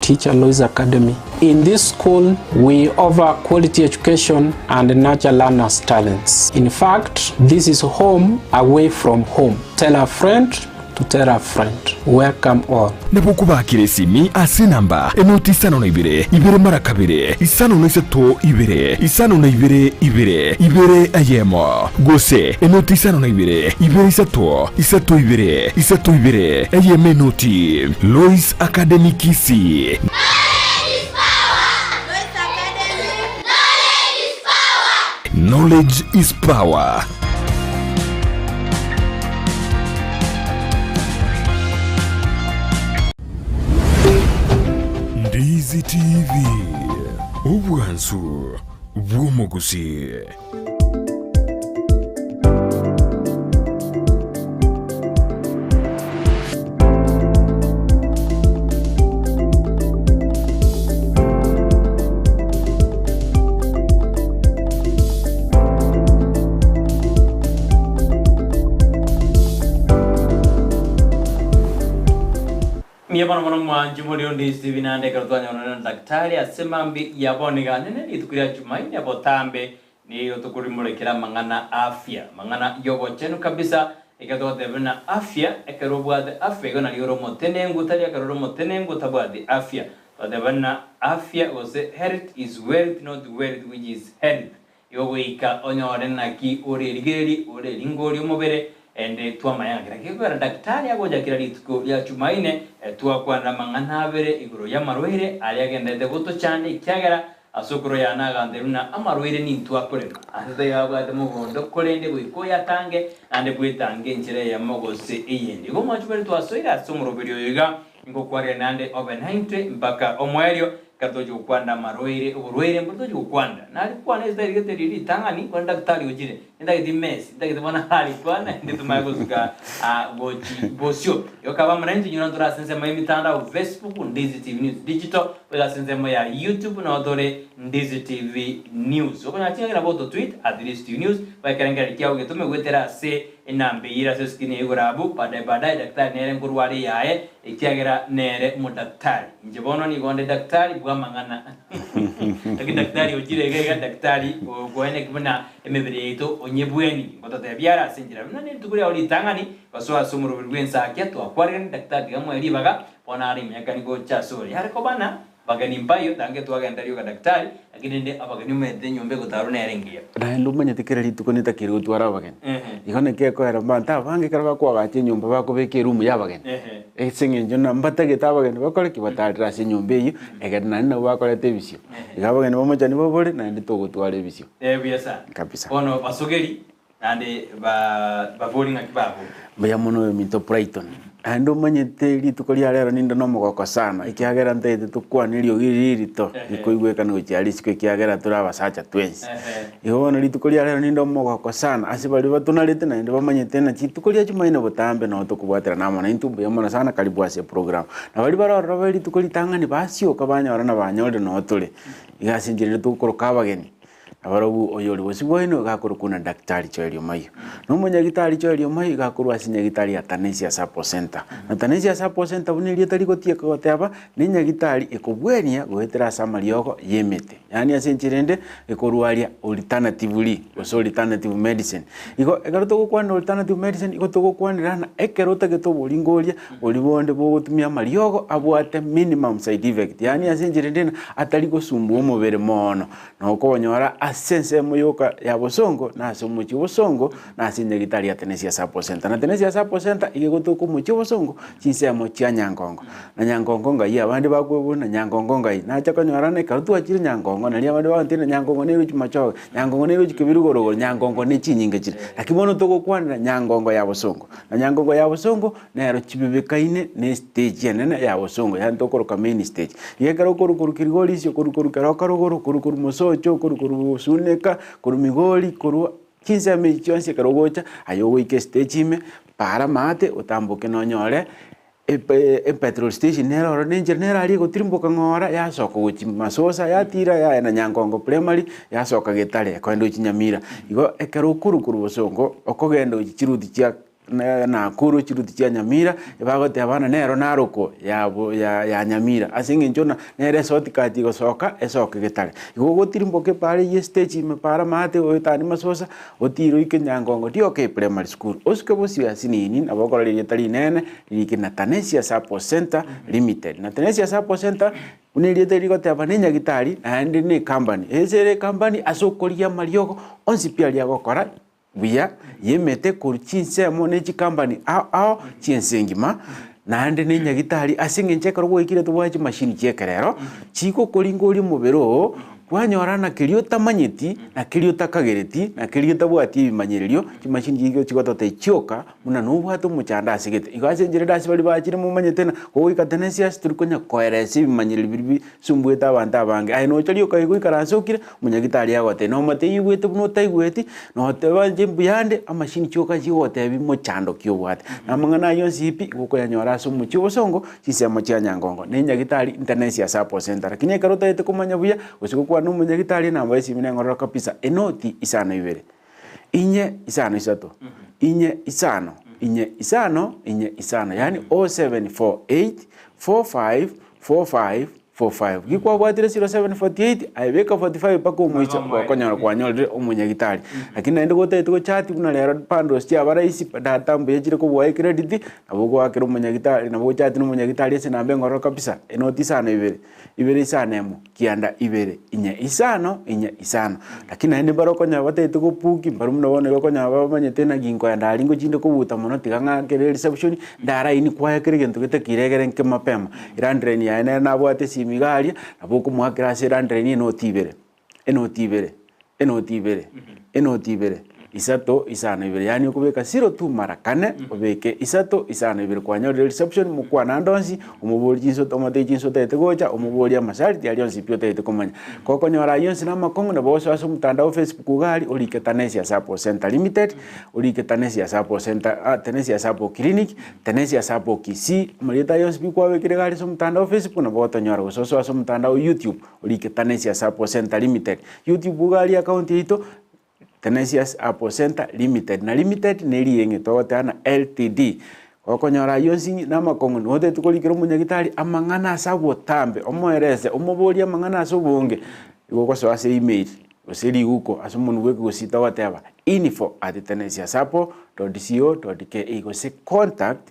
teach at Lois Academy. In this school, we offer quality education and nurture learners' talents. In fact, this is home away from home. Tell a friend to tell a friend. Welcome all. Nebukuba kiresimi asinamba enoti isano na ibere mara kabiri isano na isato isano na ibere ayemo Gusii enoti isano na ibere isato ibere ayeme noti Lois Academy Kisii. Knowledge is power. Ndizi TV, Obwansu, Gusii. Miyabana mwanangu Jumuri Ndizi TV nande karutwanya na daktari asemambi yabonega nene itukuria Jumaine abotambe ni utukuri mulekera mangana afya mangana yobo chenu kabisa ikatote bena afya ekerobwade afya gona lioro motenengu tali akaroro motenengu tabwade afya tadebana afya ose health is wealth not wealth which is health yowe ika onyore naki ore ligeri ore lingori umobere ende twamayanga kigwera daktari agoja kira lituko ya Jumaine twakwanda mangana abere iguro ya marwire ali agendete guto cyane ikyagara asukuro yanaga nderuna amarwire ni twakorema aheze yabwate mugondo kolende bwiko yatange ande bwitange njire ya mogose iyindi go mwachubere twasoira somurobero yiga ngo kware nande obenhainte mpaka Omayio katojo kwanda marwire uburwire mbutojo kwanda nali kwana izdaigete riri tangani kwa daktari ujire ndagiti mess ndagiti bana hali kwana nditumago suka bosio yokaba mrenzi nyuna ndura sense mai mitanda Facebook Ndizi TV News digital wala sense mai ya YouTube na odore Ndizi TV News okonya tinga boto tweet @Ndizi TV News bakaranga kiao getume gwetera se inambe ira seskine igurabu baadaye daktari nere ngurwari yae ikiagera nere mudaktari njibono ni gonde daktari bwamangana lakini daktari ujire gega daktari goene kibona emebere yeto onyebweni ngotote byara sinjira nani tukuri oli tangani baswa sumuru rwensa aketo akwarira daktari gamwe elibaga bona ari myakani go chasori hariko bana bagani mbayo dange twagenda ryo daktari lakini ndi abagani mede nyombe gutaruna yarengia na ndumanye tikira lituko nitakiri gutwara bagani ikone ke ko era manta bange karaba kwa gache nyomba bako beke room ya bagani esinge njona mbatage tabagani bakore kibatarira se nyombe iyo egana na bakore tebisio igabagani bamoja ni bobore na ndi togutwara ebisio biasa kabisa ono basogeri nande ba bowling akibabo baya muno minto Brighton ando manyete lituko lya lero nindo no mogoko sana ikiagera ntete tukwanirio giririto ikoigweka no cyari sikwe kiagera turabasacha twensi ihono lituko lya lero nindo mogoko sana asibali batunarite na ndo bamanyete na chituko lya Jumaine botambe no tukubwatira namo na intumbe yamona sana karibu ase program na bali barora lituko litangani basio kabanya orana banyore no tule igasinjire tukoroka bageni abarabu oyori wosibwino gakorukuna Dr.Joel Omayio no munyagitari Joel Omayio gakorwa asinyagitari ya Tanecious Support Center na Tanecious Support Center buniri tariko tieka goteba ninyagitari ekobwenia goetera samarioko yemete yani asenchirende ekorwaria alternatively alternative medicine iko egaruto gukwana alternative medicine iko tugukwanira na ekerota getoboringoria olibonde bogutumia mariogo abwate minimum side effect yani asenchirende atariko sumbu omubere mono no konyora asense moyoka ya bosongo na somuchi bosongo na sinyagitari ya Tanecious Support Center na Tanecious Support Center igegotuko muchi bosongo chinse mochi nyangongo na nyangongo ngai abandi bakwebona nyangongo ngai na chakonyarane karutu achire nyangongo na lia abandi bantina nyangongo ne ruchi macho nyangongo ne ruchi kibirugoro nyangongo ne chinyinge chire lakimono toko kwanira nyangongo ya bosongo na nyangongo ya bosongo na ro chibibekaine ne stage nene ya bosongo ya ntokoro main stage yegaro korukuru kirigoli sio korukuru karokaro korukuru mosocho korukuru suneka kurumigoli kuru kinse mechianse karogocha ayogo ike stage ime para mate utambuke no nyore petrol station nero nera ali gotirimboka ngora ya soko guchi masosa ya tira ya na nyangongo primary ya soka getare kwendo chinyamira igo ekero kurukuru bosongo okogendo chiruti chia na kuru chiruti chia Nyamira ibagote abana nero naruko ya Nyamira asinge nchona nere soti kati gosoka esoke getare igo tirimboke pare ye stage me para mate o tani masosa otiro ike Nyangongo dio ke primary school oske bosi asinini abokora yetali nene ikina Tanecious Herbal Center Limited na Tanecious Herbal Center uniliete ligote abane nyagitari and ni company ezere company asokoria mariogo onsi pia lia gokora buya yemete kurchinse monechi company ao chiensengima na ande ni nyagitari asinge ncheka rwo ikire tubwachi machine chekerero chiko kolingoli mubero kwanyorana kilio tamanyeti na kilio takagereti na kilio tabwati bimanyererio kimashini gigo chigotote chioka muna nubwato muchanda asigete igase njire dasi bali bachire mu manyetena ko ikatenesias turikonya koeresi bimanyereri bibi sumbweta abanta abange ai no chalio kai ikaranzukire munyagitari yagote no mate yigwete buno taigweti no tebanje Bw'Anda amashini chioka chigote bimo chando kiobwate na mangana yonsi ipi goko yanyora sumu chibosongo chisemo chia Nyangongo ne nyagitari Tanecious Herbal Center kinye karota ete kumanya buya usikuko no munyagitari na mbaisi mine ngorora kabisa enoti isano ibere inye isano isato inye isano inye isano inye isano yani 0748 45 45 gikwa bwatire 0748 aibeka 45 pako muicha bakonyora kwanyolre umunyagitari lakini naende gotete go chat kuna lero pandos tia baraisi data mbe yechire ko bwa credit nabo go akira umunyagitari nabo chat n'umunyagitari ese nambe ngoro kabisa enoti isano ibere isano emo kianda ibere inye isano lakini naende barokonya batete go puki barumu nabone bakonya babanye tena ginko yanda alingo jinde ko buta mono tiganga kere reception ndara ini kwa kere gento gete kiregere nke mapema irandre ni yaene nabwate migaria naboko mwakira serandreni enotibere isato isano ibere yani ukubeka 02 mara kane ubeke isato isano ibere kwanya reception mukwana ndonsi umubori jinso tomate jinso tete gocha umubori amasari ya yonsi pio tete komanya koko nyora yonsi na makongo na boso aso mtandao Facebook gali ulike Tanecious Herbal Center Limited ulike Tanecious Herbal Center Tanecious Herbal Clinic Tanecious Herbal Kisii mulita yonsi bikwa wekire gali so mtandao Facebook na boto nyora gososo aso mtandao YouTube ulike Tanecious Herbal Center Limited YouTube gali account ito Tanecious Herbal Center Limited na Limited neri yenge togotana LTD okonyora yonsi na makongo note tukolikira munyagitari amangana asabo tambe omoereze omoboria amangana asobonge igoko so ase email oseri huko asomunu weke gusita whatever info@tanecioushherbal.co.ke go se contact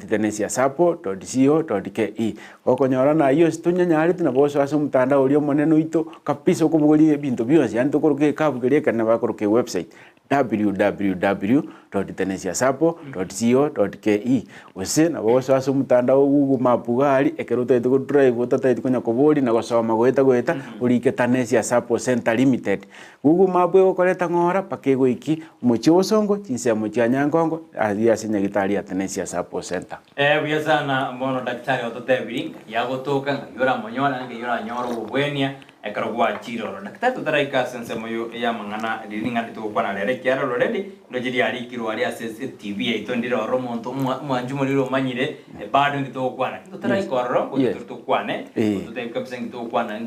@tanecioushherbal.co.ke okonyora na iyo situnyanyari tina boso aso mtandao ulio moneno ito kapisa okubugoli bintu byose yani tokoroke kabugerie kana bakoroke website www.tanecioushherbal.co.ke wese na boso aso mtandao Google Map gali ekeruta ito drive utata ito konya koboli na gosoma goeta ulike Tanecious Herbal Center Limited Google Map yokoreta ngora pakego iki muchibosongo chinsemo chia Nyangongo adia sinyagitari ya Tanecious Herbal Center buya sana mono daktari ototebiri yagotoka yora monyora yora nyoro bwenia ekarogwa chiro daktari tutaraika sensemo yo ya mangana liringa tukwana lere kiara already ndojiri ari kiro ari asese TV ito ndiro romonto mwanjumo liro manyire bado ngitokwana tutaraika ro tukwane tuteka psengi tukwana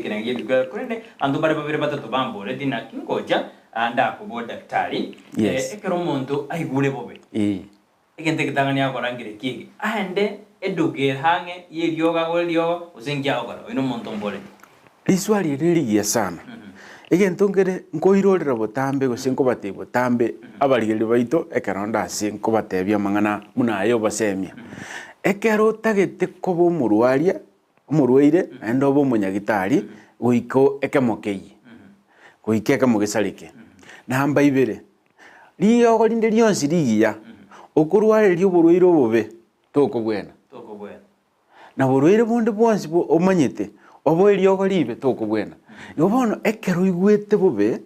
kenangi kurende ando bare babere batatu bambo redi na kingoja anda ko daktari ekeromonto aigure bobe egente kitangani akorangire kigi ande eduke hange yiryoga golyo usengia ogora ino monto mbole liswali ririgia sana egento ngere nkoirorera botambe gosenko bate botambe abarigeri baito ekeronda senko batebya mangana munayo basemia ekero tagete kobo umurwaria umurweire endo bo munyagitari uiko ekemokei kuikeka mugesarike namba ibere liyo linde lyonsi ligia okurware lyo burwiro bobe toko bwena na burwire bonde bwonsi omanyete obo lyo libe toko bwena yobono ekero igwete bobe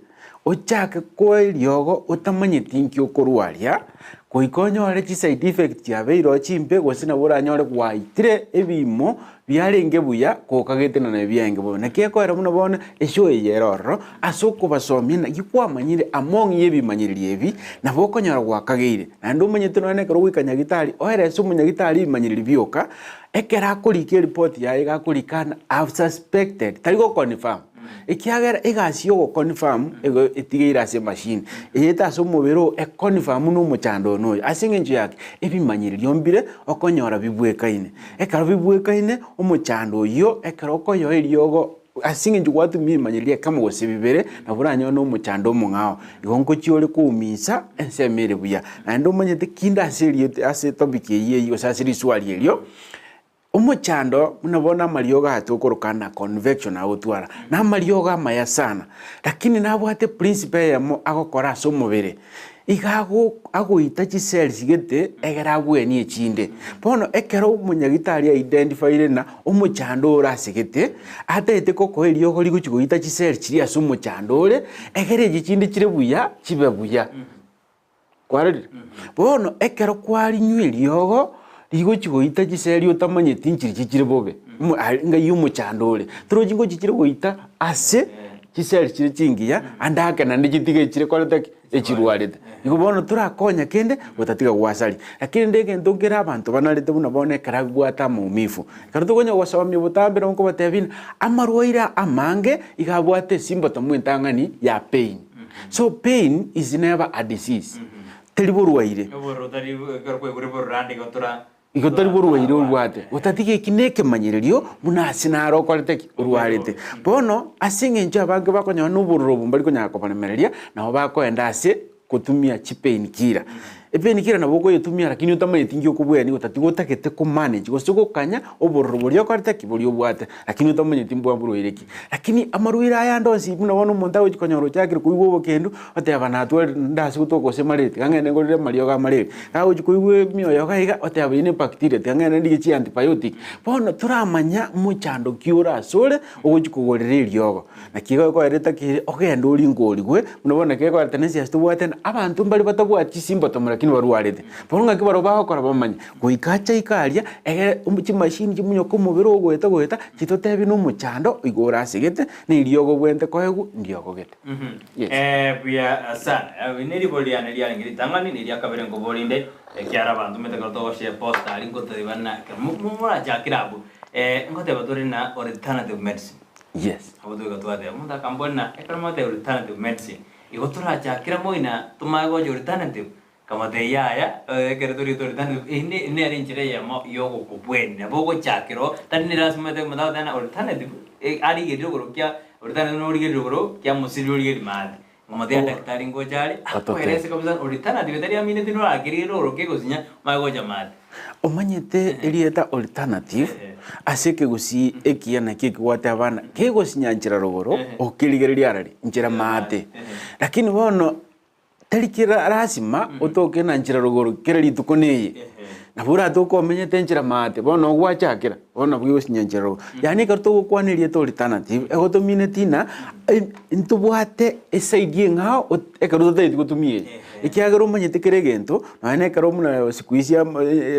ochake ko lyogo utamanyete nkyo kurwaria koikonyore chi side effect ya beiro chimpe gosina buranyore kwaitire ebimo byarenge buya kokagete na byenge bo nakeko era muno bona esho yeroro asoko basomina gikwamanyire among yebimanyirire ebi nabokonyora gwakageire nando manyete none kero wikanyagitari ohere so munyagitari bimanyirire byoka ekera akurike report yaye gakurikana I've suspected tarigo confirm ikiagera igasi yo confirm ego itigeira ase machine eta so mobero e confirm no muchando no asinge nju yake ebimanyiririo mbire okonyora bibwekaine ekaro bibwekaine omuchando yo ekaro koyo eriogo asinge nju watu mimanyiririe kama gose bibere na buranyo no muchando mungao igonko chiole kumisa ensemere buya na ndo manyete kinda serio ase topic ye yo sasiri swali elio omuchando munabona marioga atukorokana convection autwara na marioga maya sana lakini nabwate principle yamo agokora so mubere igago agoita chi cells gete egera bweni echinde bono ekero munyagitari identify na omuchando orasigete atete koko elio gori guchigoita chi cells chiri aso omuchando ore egere gichinde chire buya chibe buya kwarire bono ekero kwari nyeliogo igo chigoita chiseri utamanyeti nchiri chichire bobe nga yumo chandole tro jingo chichire goita ase chiseri chire chingiya andaka na ndichitige chire kwaleta echirwarete igo bono turakonya kende utatiga gwasali lakini ndege ndongera abantu banarete buna bone karagwata mu mifu karuto gonya gwasaba butambira nko batebina amarwaira amange igabwate simboto mwintangani ya pain so pain is never a disease teliburwaire oborotari garkwe randi gotora igotori buruwaire urwate utatige kineke manyirerio munasina arokorete urwarete bono asinge nje abange bakonya n'uburubu mbari konya kopanemereria naho bakoenda ase kutumia chipain kira epain kira naboko yetumia lakini utamanyeti ngyo kubweni utatigo takete ko manage gosoko kanya oburubu byo korete kiburi obwate lakini utamanyeti mbwa buruireki lakini amaruira aya ndonsi buna wono monta we konyoro cyakire kuibo kendo oteba natwe ndasi gutoko semarete kangene ngorire marioga marere kawo kuiwe mioyo gaiga oteba ine bacteria tangene ndige chi antibiotic bono turamanya muchando kiura sore ogukugorere iryogo nakiga ko ereta kire ogenda uri ngorigwe munabona keko Tanecious tubwate abantu mbali batabwati simbotomura kini warwarete bono kibaro bakora bamanya goikacha ikaria ege umuchi machine kimunyoko mubiro gweta kitotebi no muchando igora sigete ni iryogo bwente koegu ndyogo gete buya sana ineri boliana ria ngiri tangani ni ria kabere ngo bolinde kiara abantu meteka togoshe post ali ngotoribana mumura jakirabu ngote batore na alternative medicine yes abodo gatwade munda kambona ekramo te alternative medicine igotora jakira moina tumago alternative kama de yaya keretori alternative ine arinjire ya mo yogo kubwene bogo jakiro tani rasmete manda dana alternative ari gediro gorokia alternative no rigiro goro kya musiri rigiro mad ngomade daktari ngojari akoerese kabisa alternative tari amine dino agiriro roke gosinya mago jamad omanyete elieta alternative aseke Gusii ekiana kikwate abana kegosinya njira rogoro okirigereria arari njira mate lakini bono telikira rasima otoke na njira rogoro kereri tukoneye nabura toko menyete njira mate bono gwachakira bono bwigosinya njira rogoro yani karto kwanirie to alternative egotomine tina ntubwate esaidie ngao ekaruto tete gutumie ikiagero manyete keregento nane karo muna sikuisia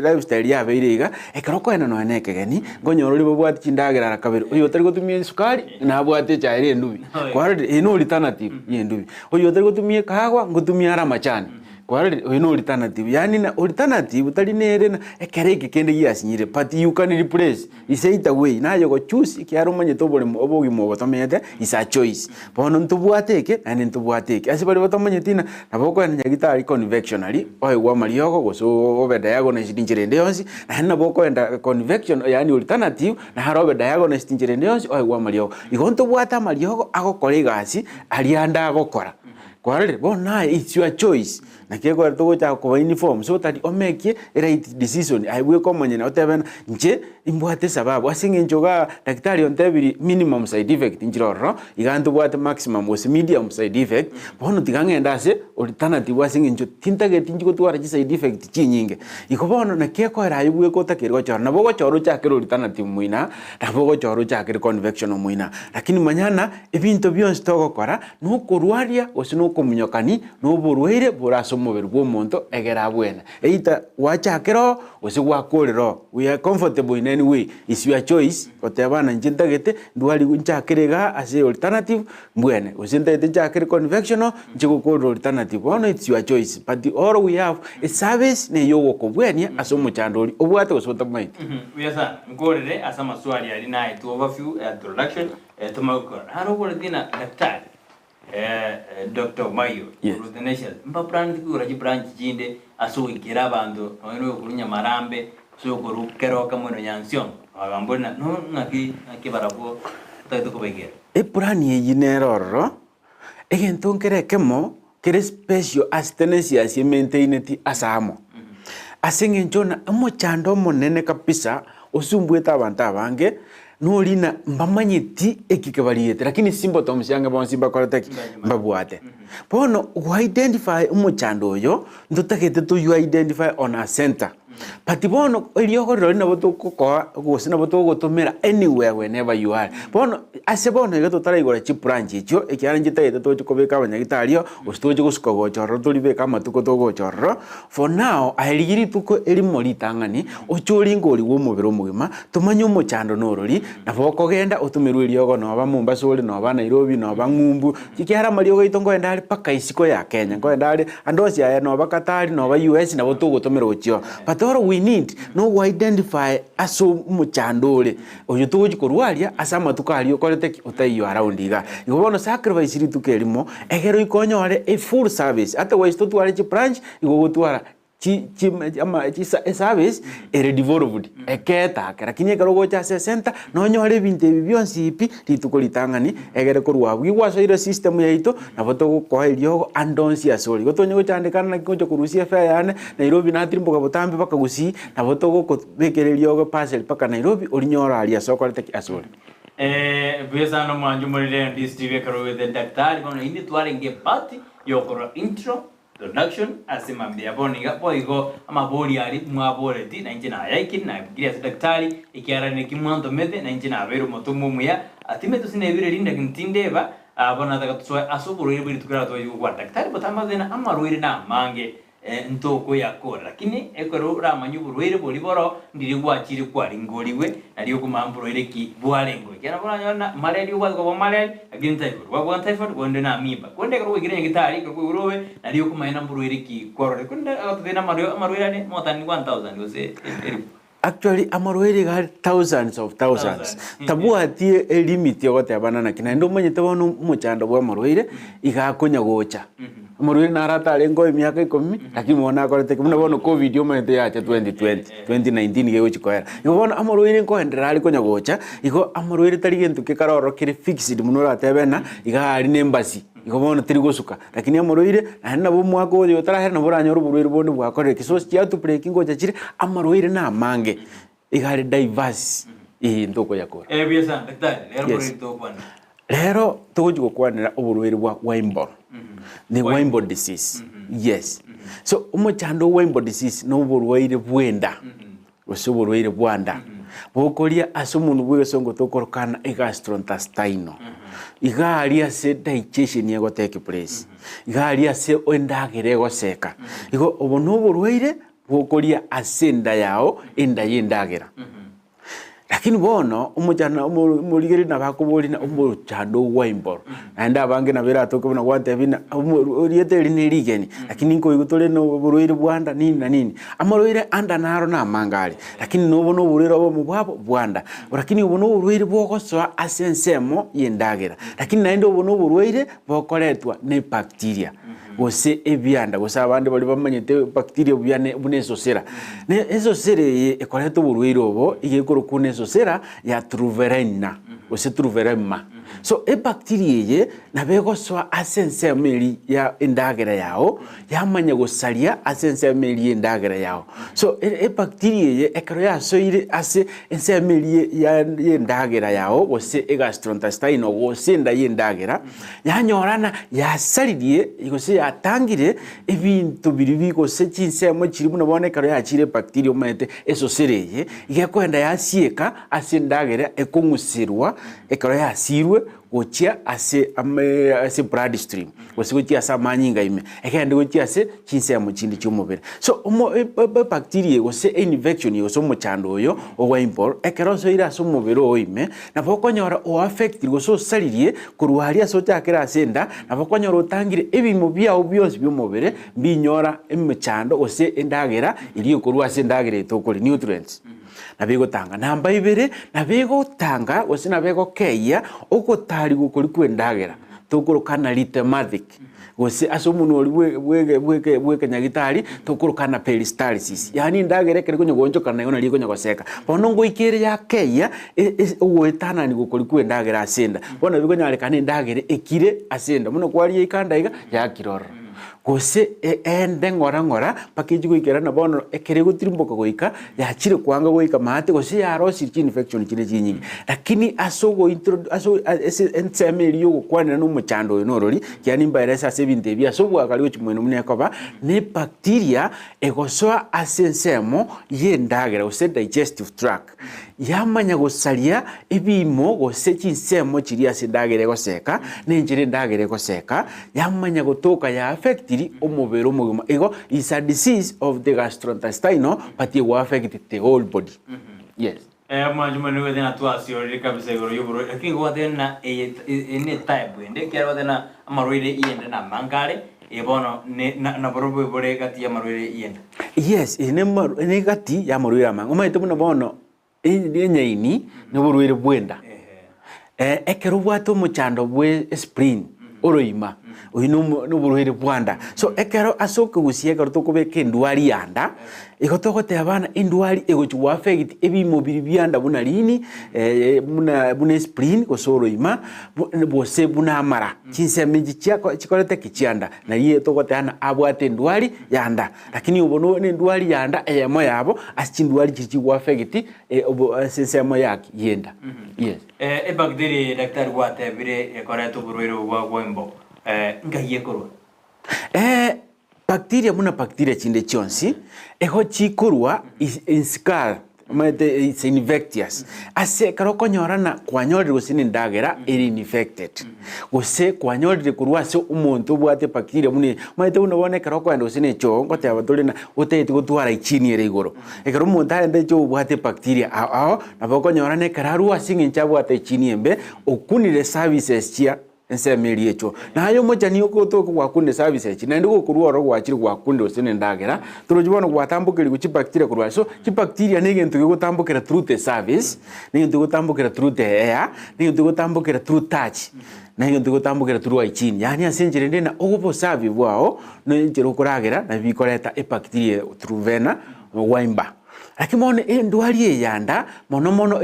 lifestyle ya beiriga ekaro kwena no ane kegeni ngonyoro libo bwati chindagira rakabero uyo tari gutumie sukari na bwate chaire ndubi kwa ino alternative yendubi uyo tari gutumie kagwa ngutumie ara machani kwa ino alternative yani na alternative tari nere na ekereke kende yasinyire but you can replace isaita way na yo go choose ikiaro manyete obole obogi mo botomete isa choice bono ntubwateke ane ntubwateke asibali botomanyetina naboko ya nyagitari convectionally oigwa mariogo goso obe diagonal stinjire ndionsi na naboko enda convection yani alternative na harobe diagonal stinjire ndionsi oigwa mariogo igonto bwata mariogo agokora igasi alianda agokora kwarire bona it's your choice na kego to cha ko uniform so that o make right decision aiwe ko manyena otebena nje imbwate sababu asinge njoga daktari ontebiri minimum side effect njiroro igantu bwate maximum was medium side effect bono tigangenda ase alternative asinge njo tintage tinjiko twara ji side effect chinyinge ikobono na keko era aiwe ko takero choro na bogo choro cha kero alternative muina na bogo choro cha kero convection muina lakini manyana ebinto byonse togokora no korwaria osino komunyokani no borwaire boraso mubiri bw'omuntu egera bwena eita wachakero osigwakorero we are comfortable in anyway is your choice otebana njintagete ndwari nchakirega as a alternative mbwene usintete nchakire conventional nchikukoro alternative ono it's your choice but all we have a service ne yogo kobwenia aso muchandoli obwate gusota might uyasa ngorere asa maswali ali naye to overview introduction tumakora haro gordina daktari Dr. Omayio for the nation mba brand kura ji branch jinde aso igira abantu no kurunya marambe so koru keroka muno nyansion agambona no ngaki barabo taito kubegera plan yineroro egentongere kemo kere special as Tanecious maintained asamo asinge njona amochando monene kabisa osumbweta abantu abange nolina mbamanyiti ekikabaliete lakini simbo tomusyanga bonsimba korateki mbabwate bono identify umuchando oyo ndotakete to you identify on a center but bono elioko rori na boto ko gusina boto gotomera anywhere whenever you are bono ase bono gato tara igora chi branch icho ekiaranje taite to chikobeka abanyagitario ositoje gusuka gochoro tolibeka matuko to gochoro for now aligiri tuko elimo litangani ocholingo oli wo mubiro mugima tumanyo umuchando norori na boko genda otumiru eliogo no ba Mombasa oli no ba Nairobi no ba Ngumbu kikiara maliogo itongo endali paka isiko ya Kenya ngo endali andosi ya no ba Katari no ba US na boto gotomera ochio but all we need no identify aso muchandole oyo tuji korwalia asama tukali okorete utayo around iga igobono sacrifice ri tukelimo egero ikonyore a full service otherwise to twale chi branch igogotwara chi service ere developed eketa lakini egero gocha 60 no nyore binte byonsi ipi ritukolitangani egere korwa bwigwaso ire system yaito naboto gokoelio andonsi asori gotonyo gochandikana na kikonjo kurusia fa yane Nairobi na tirimboga botambe paka Gusii naboto gokobekerelio go parcel paka Nairobi olinyora ali asoko leteki asori bweza no manju morire Ndizi TV karowete daktari bono indi twarenge party yokora intro introduction asimambia boniga boigo amabori ari mwaboreti na injina yakin na bigira daktari ikiara ne kimwanto mete na injina aberu motomo muya atimeto sine bire rinda kintindeba abona daga tswa asoboro ibiri tukara to yugo daktari botama dena amaruire na mange ntoko yakora lakini ekoro ramanyu buruire boliboro ndiri gwachiri kwari ngoliwe nariyo kumamburo ki bwalengo kana bona nyona malaria ubwa kwa malaria agin typhoid wa typhoid gonde na miba gonde karo wigire ngitari karo urowe nariyo kumaina buruire ki korore kunde atudena amaruire ne more than 1000 yose actually amaruire ga thousands of thousands tabuatie limit yote abanana kina ndo mwenye tabono muchando bwa amaruire igakonya gocha amaruire narata lengo miaka 10 lakini muona akorete kumuna bono covid yo mwenye yacha 2019 gego chikoera ibona amaruire ko endrali konya gocha iko amaruire tari gentu ke karoro kire fixed munora tebena iga ari nembasi igobona tiri gosuka lakini amaruire na bo mwako yo tara herna boranyoro buruire bondo bwakorere kisosi cya tu breaking gocha chire amaruire na mange igari diverse ndoko yakora biasa daktari lero buruire to kwana lero togo kwanira oburuire bwa Whipple the Whipple disease yes so umuchando Whipple disease no buruire Bw'Anda osuburuire Bw'Anda bokoria asumuntu bwesongo tokorokana gastrointestinal igaria se digestion yego take place igaria se ondagere goseka igo obono buruire bokoria asenda yao enda yendagera lakini bono umujana muligeri na bakuboli na umuchando Whipple anda abange na bera toke bona gwate bina uriyete line ligeni lakini ngo igutole no buruire Bw'Anda nini na nini amaruire anda naro na mangari lakini no bono buruire bo mubwabo Bw'Anda lakini bono buruire bwogoswa asensemo yendagera lakini naendo bono buruire bokoretwa ne bacteria gose ebyanda gose abandi bali bamanyete bacteria bune sosera ne ezo sere ekoreto buruire obo igekoro kune sosera ya truverena gose truverema so bacteria ye na begoswa asense meli ya endagera yao yamanya gosalia asense meli endagera yao so bacteria ye ekaro ya soire ase ense meli ya endagera yao gose gastrointestinal gose nda yendagera yanyorana yasalirie igose yatangire ebintu biribi gose chinsemo chiri muno bone karo ya chire bacteria omete eso sereye igekwenda yasieka ase endagera ekongusirwa ekaro ya sirwe gochia ase blood stream gose gochia ase amanyinga ime ekende gochia ase chinsemo chindi chiomobere so bacteria gose infection gose omochando oyo Whipple ekero soire ase omobere oime nabo okonyora o affect gose osaririe korwaria ase ochakera ase enda nabo okonyora otangire ebimo biao bionsi biomobere binyora emechando gose endagera iri okorwa ase endagera etokori nutrients nabigotanga namba 2 nabigotanga gose nabigokeia ogotari gukori kwendagera tokorokana litematic gose ase omuntu ori bweke nyagitari tokorokana peristalsis yani ndagere kere kunyogonjokana nayo nari kunyogoseka bono ngoikere yakeia ogwetanani gukori kwendagera asenda bono bigonyareka ndagere ekire asenda muno kwari ikandaiga yakirora gose ende ngora pakeji goikera na bono ekere gotirimboka goika yachire kwanga goika mate gose yarosi infection kire chinyingi lakini aso enseme yo gukwanira no muchando yo norori yani virus ase binte bia so bwakali go chimweno mune koba ne bacteria egosoa asensemo yendagera gose digestive tract yamanya gosaria ebimo gose chinsemo chiri ase ndagere goseka nenjire ndagere goseka yamanya gotoka ya affect omobero omugima ego is a disease of the gastrointestinal but it will affect the whole body. Yes. Manjuma ni wetena tuasiori kabisa igoro yoboro lakini wetena ene type ende kera wetena amarwire iende na mangare ebono na borobo bore gati ya marwire iende. Yes ene gati ya marwire amanga omaite muno bono enyaini no borwire Bw'Anda ekero bwato muchando bwe spring oroima oyino no borwire Bw'Anda so ekero asoke gusie karo tokobeka endwari yanda igotogote abana endwari egochwa affect ebimo biri byanda buna lini buna spring gosoroima bose buna amara chinseme chikorete kichianda na iye togote ana abwate endwari yanda lakini ubono endwari yanda eyemo yabo asindwari chichiwa affect sensemo yake yenda. Yes. Bacteria daktari wate bire ekoreto borwire bwa Whipple ngaye korwa bacteria muna bacteria chinde chionsi ego chikorwa inskar mate is infectious ase karokonyorana kwanyorire gusini ndagera iri infected gose kwanyorire kurwa ase umuntu bwate bacteria mune mate unabone karokwenda gusini chongo te abatulina utete gutwara ichini ere igoro ekero umuntu ande cyo bwate bacteria ao nabokonyorane kararu asinge chabwate ichini embe okunire services chia ensemeri echo nayo moja niyo kotoko gwakunde services chi nandi gokurwa ro gwachiri gwakunde osene ndagera turojibona gwatambukiri guchi bacteria kurwa so chi bacteria negentu gotambukira through the service negentu gotambukira through the air negentu gotambukira through touch negentu gotambukira through hygiene yani asenjere ndena ogobo serve bwao nenjero kuragera na bikoreta bacteria through vena Whipple lakini mone endwari yanda mono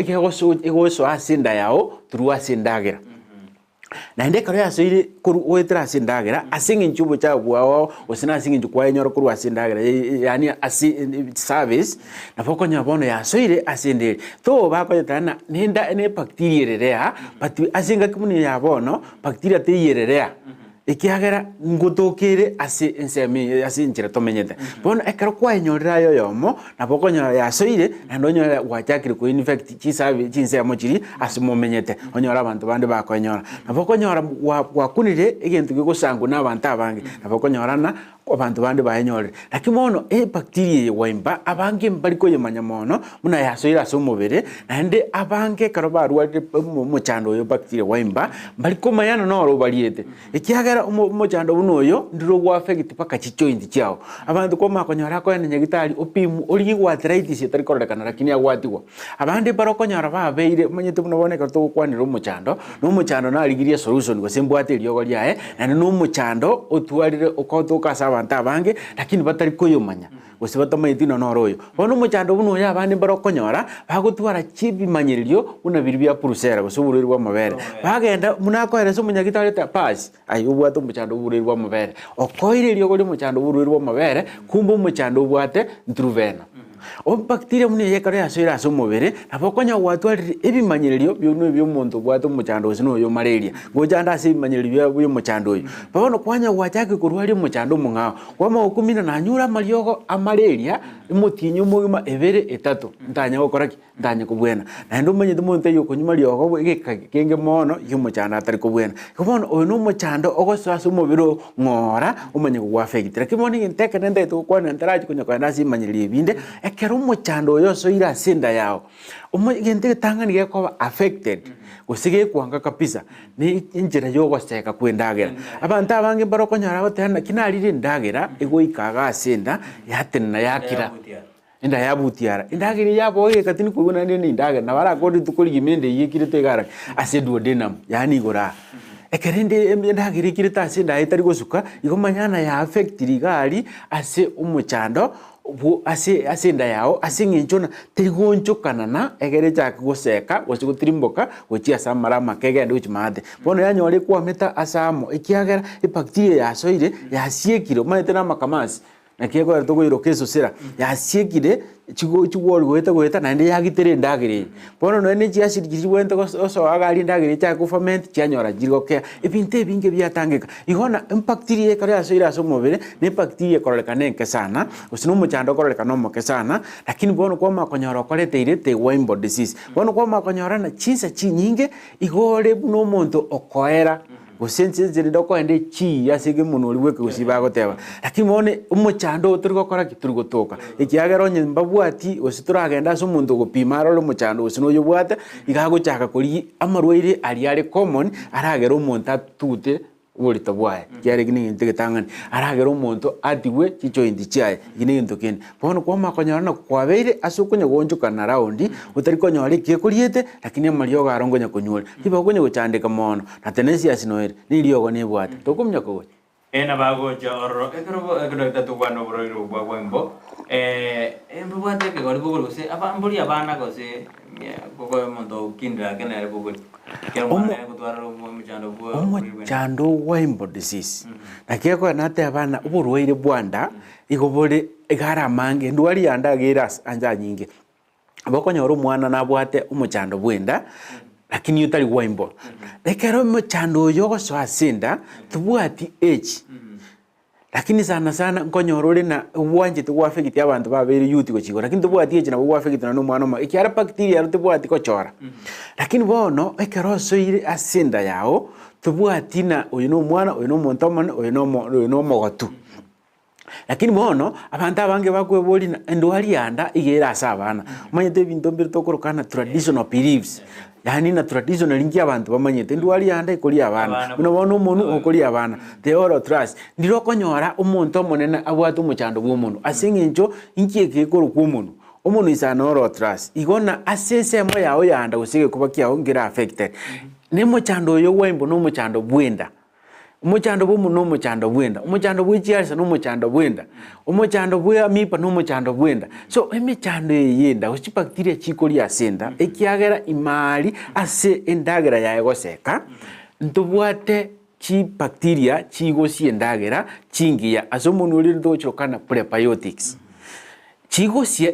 egoso asenda yao through asendagera na inde karo yasoire kuwetera asindagera asinge nchubo cha bwao osina asinge njukwa enyoro kuru asindagera yani service na foko nyabono yasoire asindere to bakonyetana ninda ene bacteria rerea but asinga kimuni yabono bacteria te yererea ikiagera ngutokire ase ensemi ase njira tomenyete bono ekero kwa enyorera yo yomo na boko nyora yasoire na ndonyora gwachakire ko infect chisabe chinsemo chiri ase momenyete onyora abantu bande bakonyora na boko nyora gwakunire egento gikosangu na abantu abange na boko nyorana abantu bande bayenyorere lakini mono bacteria ya Whipple abange mbali ko yemanya mono muna yasoire ase omobere na ndi abange karo barware muchando yo bacteria Whipple mbali ko mayano no ro baliete ikiagera muchando bunoyo ndiro gwa affect paka chichoindi chao abantu ko makonyora ko ene nyagitari opimu origwa arthritis etari korekana lakini agwatigwa abande barokonyora babeire manyete buno boneka to kwanira muchando no muchando na aligiria solution go sembwate ryogo lyae na no muchando otwarire okotoka abantu abange lakini batari koyomanya gose batamaitino noroyo bono muchando buno ya abandi barokonyora bagutwara chibi manyirio una biribya purusera gose uburirwa mabere bagenda munakoera so munyagitari ta pass ayo bwato muchando uburirwa mabere okoire ryo goli muchando uburirwa mabere kumbu muchando bwate ntruvena o bacteria mune yekare yasoira asomobere nabokonya gwatwarire ebimanyererio byonu by'omuntu bwato muchando osino yo malaria gojanda ase ebimanyererio byo muchando oyo babono kwanya gwachake kurwari muchando mungao kwama okumina na nyura mariogo amalaria mutinyu mugima ebere etatu ntanya gokoraki ntanya kubwena na ndo manye tumuntu yo kunyuma riogo kenge mono yo muchando atari kubwena kubono oyo no muchando ogoso asomobero ngora umanye kugwa affect lakini nteke nende to kwana ntaraji kunya kwa nasi manyererio binde ekero muchando yo soira asinda yao gente tangani yako affected usige kwanga kabisa ni injira yo goseka kwendagera abantu abange barokonyara batana kinarire ndagera ego ikaga asinda yatenna yakira inda yabutiara indagire yabo katini kubona ni ndagera na bara godi tukuri gimende yikire tegara ase duodenum yani gora ekerende ndagire kirita asinda itari gosuka igomanyana ya affect rigari ase umuchando asinda yao asinginchona tigonchokana na egere chake goseka gosigutimboka gochia samara makege ndo chimade bono yanyore kwa meta asamo ikiagera bacteria yasoire yasiekiro maitena makamasi na kiego to goiro keso sera yasiekire chigoro goeta na ndi yagitere ndagire bono no ni chiasi chiwente oso agari ndagire cha ku ferment chianyora jiroke ebinte binge byatangeka ihona bacteria kare yasoire asomobere ne bacteria koreka nenke sana usino muchando koreka no moke sana lakini bono kwa makonyora korete irete Whipple disease bono kwa makonyora na chinsa chinyinge igore buno muntu okoera usense zirido ko ende chi yasige munuri weke usiba goteba lakini mone umuchando turiko kora kiturugotoka ikiagero nyembabwati usituragenda so muntu gopima ro muchando usino yobwate igago chaka kuri amarwaire ari common aragero umuntu atute urito bwaye kyari gini ntegetangani aragero umuntu atiwe chicho indi chaye gini ntokene bono kwa makonyana kwabeire asukunya gonjukana raundi utariko nyore kekuriete lakini amaryo garongonya kunyura kiba kunye guchandika mono na Tanecious noere ni ryogo ne bwate tokumnya ko ena bago joro ekero tatubano bro bwa Whipple embo bwate ke gori bugul se abambuli abana go se gogo mondo kindra kenere bugul umuchando Whipple disease nakeko nate abana Oborwaire Bw'Anda igobore igara mange ndwari yandagira anja nyinge abakonyora umwana nabwate umuchando Bw'Anda lakini utali Whipple lekero umuchando yogo so asinda tubwati h lakini sana nkonyorore na uwanje tugwafekiti abantu babere yuti gochigora lakini tubwati eje na bugwafekiti na numwana ma ikiara bacteria tubwati kochora lakini bono ekero soire asinda yao tubwati na uyu no mwana uyu no montomane uyu no mogotu lakini bono abantu abange bakweboli na ndwari yanda igera asabana manyete bintu mbere tokorokana traditional beliefs yani na traditional ingi abantu bamanyete ndwari yanda ikoli abana unabona umuntu okoli abana the all trust ndiro konyora umuntu omonene abwatu muchando bw'umuntu asinginjo inkieke koro k'umuntu umuntu isana all trust igona asensemo yawo yanda usige kuba kiyawo ngira affected ne muchando yo Whipple no muchando Bw'Anda umuchando bwo no muchando Bw'Anda umuchando bw'icyarisa no muchando Bw'Anda umuchando bw'amipa no muchando Bw'Anda so emichando yenda uchi bacteria chikoli asenda ekiagera imali ase endagera ya goseka ntubwate chi bacteria chigosi endagera chingiya asomuntu uri ndochokana prebiotics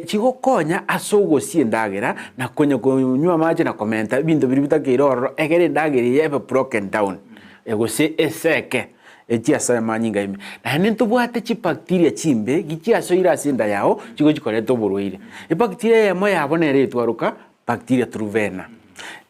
chigokonya asogosi endagera na konya kunywa maji na komenta bintu biri bitakiroro egere endagera yebe broken down egose eseke etia manyinga ime na nento bwate chi bacteria chimbe gichia soira asinda yao chigo chikoreto Oborwaire bacteria yamo yabonere etwaruka bacteria truvena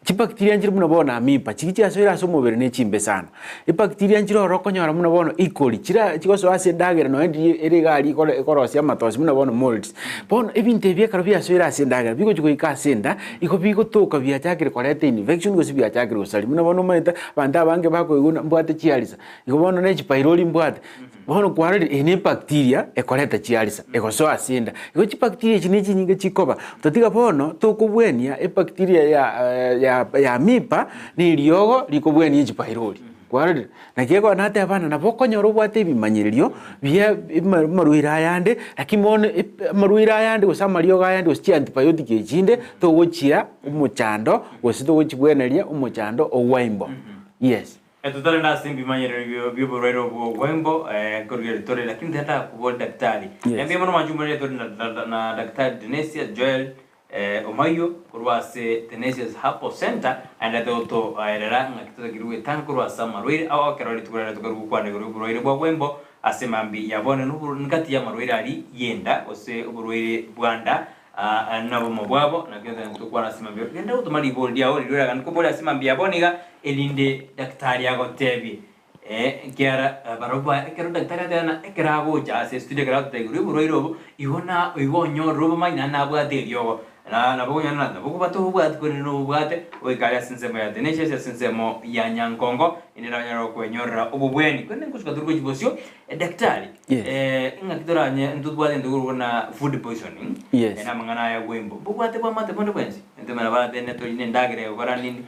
chi bacteria njiri munabona amipa chichia soira asomobere ne chimbe sana bacteria njiro rokonyora munabona ikoli chira chigoso asindagera no endi erigari ikorosia matosi munabona molds bon ebinte bia karabia soira asindagera bigo chiko ikasinda iko bigo toka bia chakire korete infection go sibia chakire usali munabona maita banda bange bako iguna mbwate chialisa iko bono ne chipyroli mbwate bono kwarali ene bacteria ekoreta chialisa iko so asinda iko chi bacteria chinichi nyinge chikoba totiga bono tokubwenia bacteria ya mipa ni ryogo likobwenia chipyroli kwarali na kiego nate abana na bokonyoro bwate bimanyirio bia maruira yande lakini mone maruira yande gusama ryogo yande usti antibiotic echinde togochira umuchando gosito gochibweneria umuchando Whipple yes tutale na simbi manyere bio borero bo wembo korgere tore lakini tata kubo daktari niambie mwana majumba yetu na daktari Tanecious Omayio Korwa se Tanecious Herbal Center anda to aerera ngakita giruwe tan Korwa samarwiri au keroli tukura tukaru kwa ne borero bo wembo asemambi yabone nuburu ngati ya marwiri ali yenda ose Oborwaire Bw'Anda nabo mabwabo na kenda tukwa nasimambi yenda utomali boli ya oli kan ko boli asimambi yaboniga elinde daktari yago tebi kiara baroba ekero daktari dana ekerago ja se studio kerago teguri Oborwaire ibona ibonyo robo maina na bwate yogo na bonya na bogo bato bwate ko no bwate o ikaya sinsemo ya Tanecious sinsemo ya Nyankongo inira nyaro ko nyora Obobweni kwene kusuka turgo jibosio daktari ngakitoranye ndubwate nduguru na food poisoning na mangana ya wembo bwate bwa mate bondo bwenzi ndemana bate ne to ine ndagire gora nini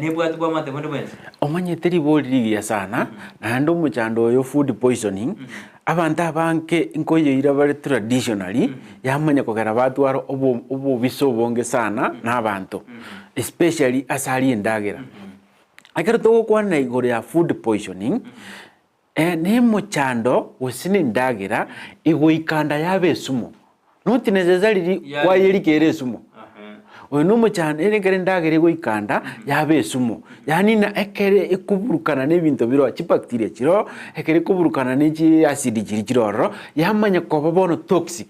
ne bwate bwa mate bondo bwenzi omanye teri bolirigia sana na ndo muchando yo food poisoning abantu abanke inkoyo irabare traditionally yamanya kogera batwaro obo bisobonge sana n'abantu especially asali endagera akero to kwana igoro ya food poisoning ne muchando usine ndagera igoikanda yabesumo not necessarily kwa yerikere sumo ono muchane ere ndagere goikanda yabesumo yani na ekere ikuburukana n'ebintu biro chibacteria chiro ekere kuburukana n'iki acid chiroro yamanya ko bono toxic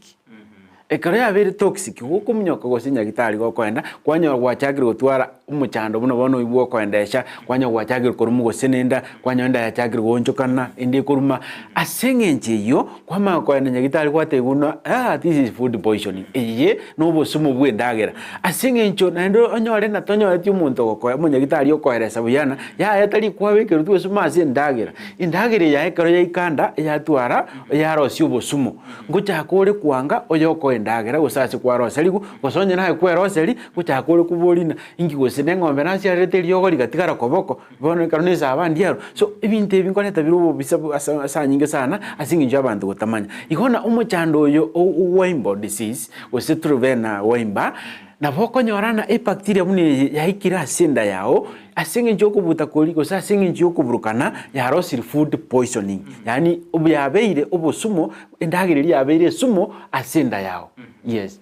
ekere yabere toxic gukumnyoka gosinya gitari gokwenda kwanya gwachagire gutwara umuchando buno bono ibwo kwendesha kwanya gwachagire korumu gosenenda kwanya nda yachagire gonjokana indi kuruma asengenje yo kwama kwenda nyagitari kwateguna this is food poisoning eye no bosumo bwendagera asengenjo nando onyore na tonyo ati umuntu goko munyagitari okohereza buyana ya yatari kwabekero twesuma asendagera indagere ya ekero ya ikanda yatwara yarosyo bosumo nguchakore kwanga oyoko endagera gusase kwa roseligu gusonye nahe kwa roseli nguchakore kubolina ingi gusine ngombe nasi arete yogo ligatigara koboko bono karoneza abandi yaro so ibinte binkoneta birubo bisabu asa nyinge sana asinginje abantu gutamanya ikona umuchando yo wembo disease osetruvena wemba na boko nyorana bacteria muni yaikira asenda yao asinginje okubuta koliko sa asinginje okuburukana ya rosel food poisoning yani obyabeire obusumo endagiriri yabeire sumo asenda yao yes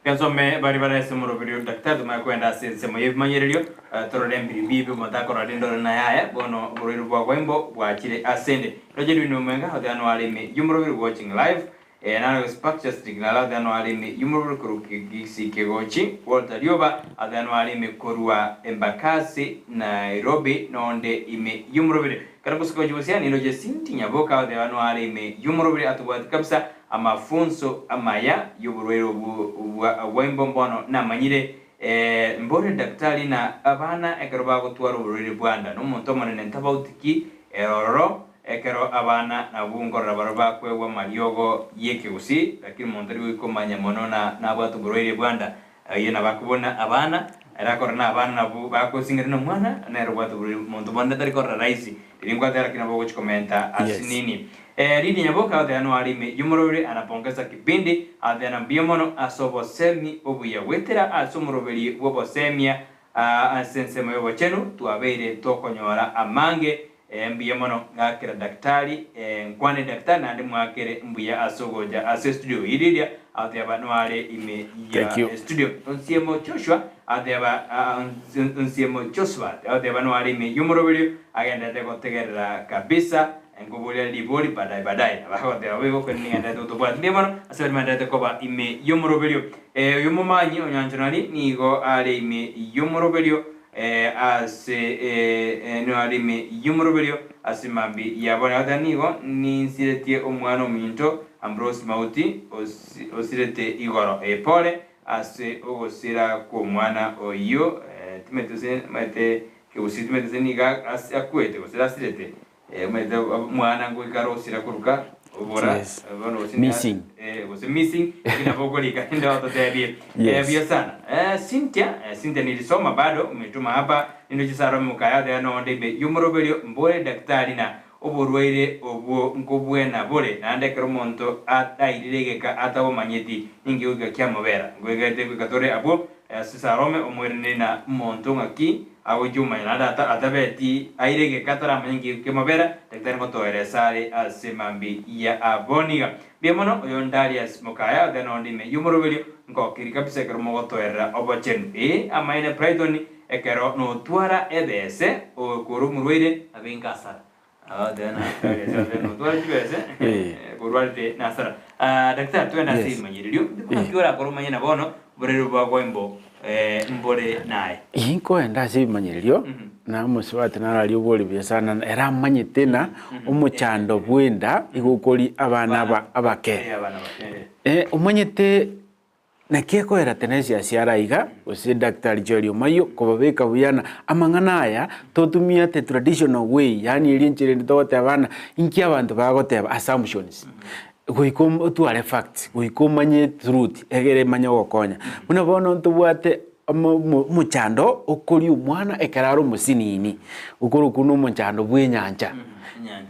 Penso me bari semoro video daktari tumakwenda semo yebimanyererio tororembiri bibi matakora dindo na yaya bono Oborwaire bwa wembo bwachire asende rojedu no menga hadano alime yumro watching live na spactures signal hadano alime yumro kuruki Gusii kegochi Walter Yoba hadano alime Korwa Embakasi Nairobi nonde ime yumro video karabu siko jibusia ni roje sinti nyaboka hadano alime yumro video atubati kabisa amafunso amaya y'Oborwaire wembo mbono na manyire mbore daktari na abana ekero bagotwara Oborwaire Bw'Anda no muntu monene ntabautiki eroro ekero abana na bungorra baroba kwewa mariogo yeke Gusii lakini muntu ari wikomanya mono na abatu Oborwaire Bw'Anda yena bakubona abana erakora na abana nabu bakosingira no mwana na erobatu muntu bonda tari korra raisi ringwa tara kina bogo komenta asinini Ridi nyaboka adhano alime yumorobere anapongeza kipindi adhana biomono asobo semi obuya wetera asumoroberi wobo semia asensemo yobo chenu tuabeire tokonyora amange mbiomono ngakira daktari nkwane daktari na ndimu akere mbuya asogoja ase studio iridia adhano ale ime ya studio onsiemo Joshua onsiemo Joshua adhano alime yumorobere agenda teko tegerera kabisa ngobolia liboli badai abahote abego kwenye ndate utobwa ndemano asema mandate koba ime yomoroberio yomomanyi onyanjonali nigo ale ime yomoroberio ase no ale ime yomoroberio asimambi yabona adanigo ni nsiretie omwana ominto Ambrose Mauti osirete igoro pole ase ogosira ko mwana oyo timetuse mate ke usitimete niga akwete osira sirete mwana ngwikaro sira kuruka obora bono missing was missing ina bogolika ndio watotabie bia sana Cynthia nilisoma bado umetuma hapa ndio jisaro mukaya ya no ndebe yumoroberio mbore daktari na Oborwaire obwo ngobwena bole nandekero monto atairegeka atawo manyeti ningiuga kya mobera ngwegete kwikatore abo sisarome omwerene na monto ngaki ago juma ina atabeti airege katara mangi kemabera daktari ngotoere sare asemambi ya aboniga biemono yondarias mokaya denondi me yumorobeli ngo kiri kabisa kromo gotoera obochen amaine praidoni ekero no tuara ebese o korumurwire abenkasara dena no tuara jibese korwalde nasara daktari tuenda simanyiririo kukiora korumanyina bono borero bagwembo mbore nae inko enda simanyiririo na muswati naralio boli biasana era manyitena umuchando Bw'Anda igukori abana abake umanyite nakieko era Tanecious araiga usi Dr.Joel Omayio kubabeka buyana amangana aya totumia the traditional way yani irinchire ndote abana inki abantu bagoteba assumptions guikum tuare facts guikumanye truth egere manya gokonya muna bono ntubwate muchando okori umwana ekararo musinini ukoro kuno muchando Bw'Enyanja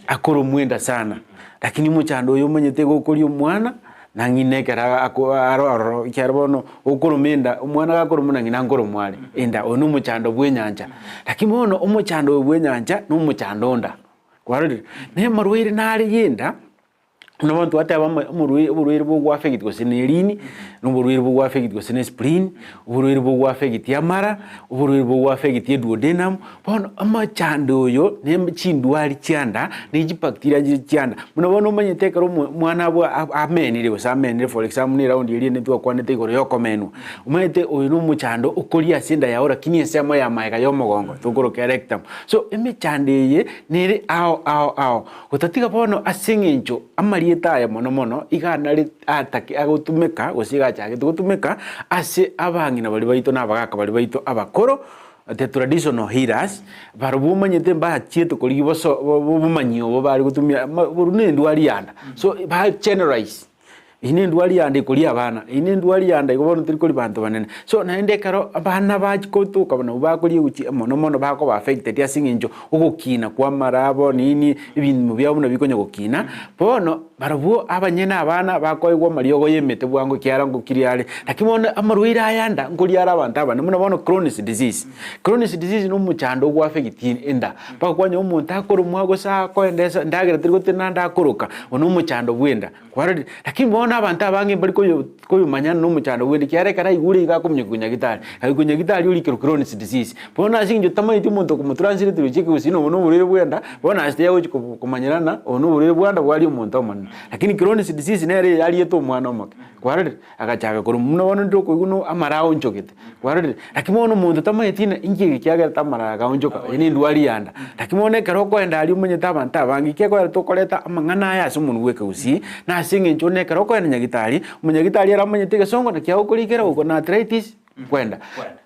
akoro mwenda sana lakini muchando uyo manyete gokori umwana nangine kera aro kyarbono ukoro menda umwana gakoro munangina ngoro mwale enda ono muchando Bw'Enyanja lakini mono umuchando Bw'Enyanja no muchando nda kwarire ne marwire nari yenda n'abantu bataba uburwire bwo gwafegit go senerini n'uburwire bwo gwafegit go senesprin uburwire bwo gwafegit yamara uburwire bwo gwafegit duodenum bono amachando yo nemchindwari cyanda n'igibacteria cyanda munabona umanyeteka ro mwana abo amenire bose amenire for example ni round iri netwa kwanete igoro yokomenu umanyete oyo n'umuchando ukori asinda yaora kini esemo ya maika yo mugongo tugoro rectum so emichandeye nere ao utatiga bono asinginjo amari etaya mono igana ri ataki agutumeka gusiga cyage tugutumeka ase abangina bali baito nabagaka bali baito abakoro the traditional healers barubumanyete mbachieto kuri boso bumanyo bo bari gutumia burune ndwari yanda so ba generalize ine ndwari yanda kuri abana ine ndwari yanda igobona turi kuri bantu banene so naende karo abana bakiko kabona bakuri uchi mono bako ba affected yasinginjo ugukina kwa marabo nini ibintu byabona bikonya gukina bono barabu abanyena abana bakoyigwa mariyogo yemete bwango kyarango kiriare lakimona amarwira ayanda nguri ara abantu abana muna bono chronic disease no muchando gwa affect enda bakwanya umuntu akoro mwago sa ko endesa ndagira tiri gutina ndakoroka ono muchando Bw'Anda kwarari lakini bona abantu abange bari ko manyana no muchando Bw'Anda kyare kara iguri gakumye kunyagitari kunya gitari uri chronic disease bona asinjo tamaiti umuntu kumutranslate turikike usino ono burire Bw'Anda bona asiteyo kumanyana ono burire Bw'Anda bwali umuntu omana lakini chronic disease nere yali yeto mwana omake kwarari akachaga ko muno ndoko kuno amarao njokete kwarari lakini ono muntu tamayitina ingi kyaga tamara ga njoka ini ndwali yanda lakini one karoko enda ali umunyeta abantu abangi kyako tokoleta amangana aya sumuntu weke usi na singe njone karoko enda nyagitari umunyagitari ara umunyetege songo na kyako kulikera uko na arthritis kwenda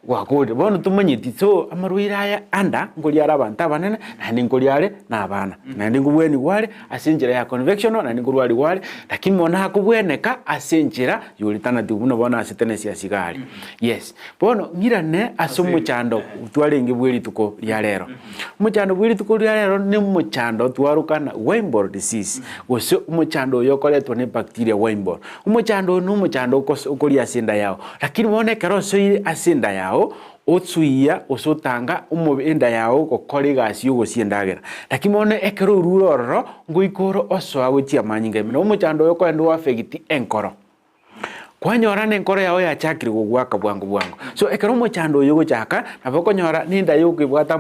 wakode bono tumanyiti so amarwira aya anda ngoli ara abantu abanene na ngoli are na abana na ngubweni wale asinjira ya convectional na ngurwali wale lakini mona hakubweneka asinjira yulitana tibuno bona asitenesi asigari yes bono ngirane asumuchando utwalenge bwiri tuko lya lero muchando bwiri tuko lya lero ne muchando twarukana Whipple disease wose umuchando yokoletwa ne bacteria Whipple umuchando no muchando ukoli asinda yao lakini mone karoso asinda yao otsuia osotanga umubenda yao kokore gasi yugo siendagira lakini mone ekero ruroro nguikoro oso agutia manyinga no muchando yoko endo affect enkoro kwanyora nenkoro yao ya chakiri gugwaka bwangu so ekero muchando yugo chaka naboko nyora ninda yugo bwata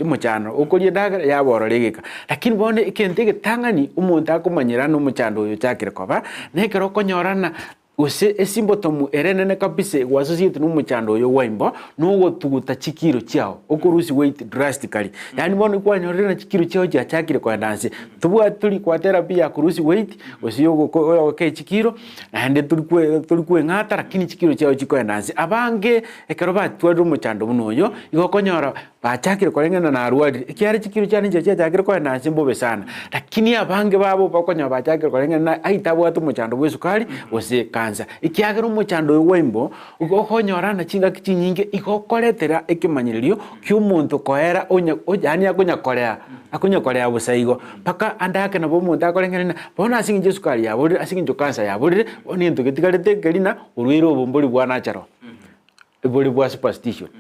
muchano ukuri ndagira yabororigika lakini bone ikentege tangani umuntu akumanyira no muchando yo chakiri koba nekero konyorana use esimbotomu erenene kabisa wasociate n'umuchando yo Whipple no tuguta chikiro cyao okurusi weight drastically yani bono kwanyorera chikiro cyao cya chakire kwa danse tubwa tuli kwa therapy ya kurusi weight osiyo ke chikiro ande tuli kwe ngata lakini chikiro cyao chiko danse abange ekero batwara umuchando bunoyo igokonyora bachakire korengana na arwadi ikyari chikiro cyane cya chakire kwa danse mbobe sana lakini abange babo bakonyora bachakire korengana aitabwa tumuchando bwesukali ose ikiagero muchando Whipple ukonyora na chinga kichinyinge ikokoretera ekimanyiririo ky'umuntu koera yani akunyakorea busaigo paka andake na bomuntu akorengana bona asinge sukari yabo asinge kansa yabo oni ntu gitigarete gerina urwiro bomboli bwa natural eboli bwa superstition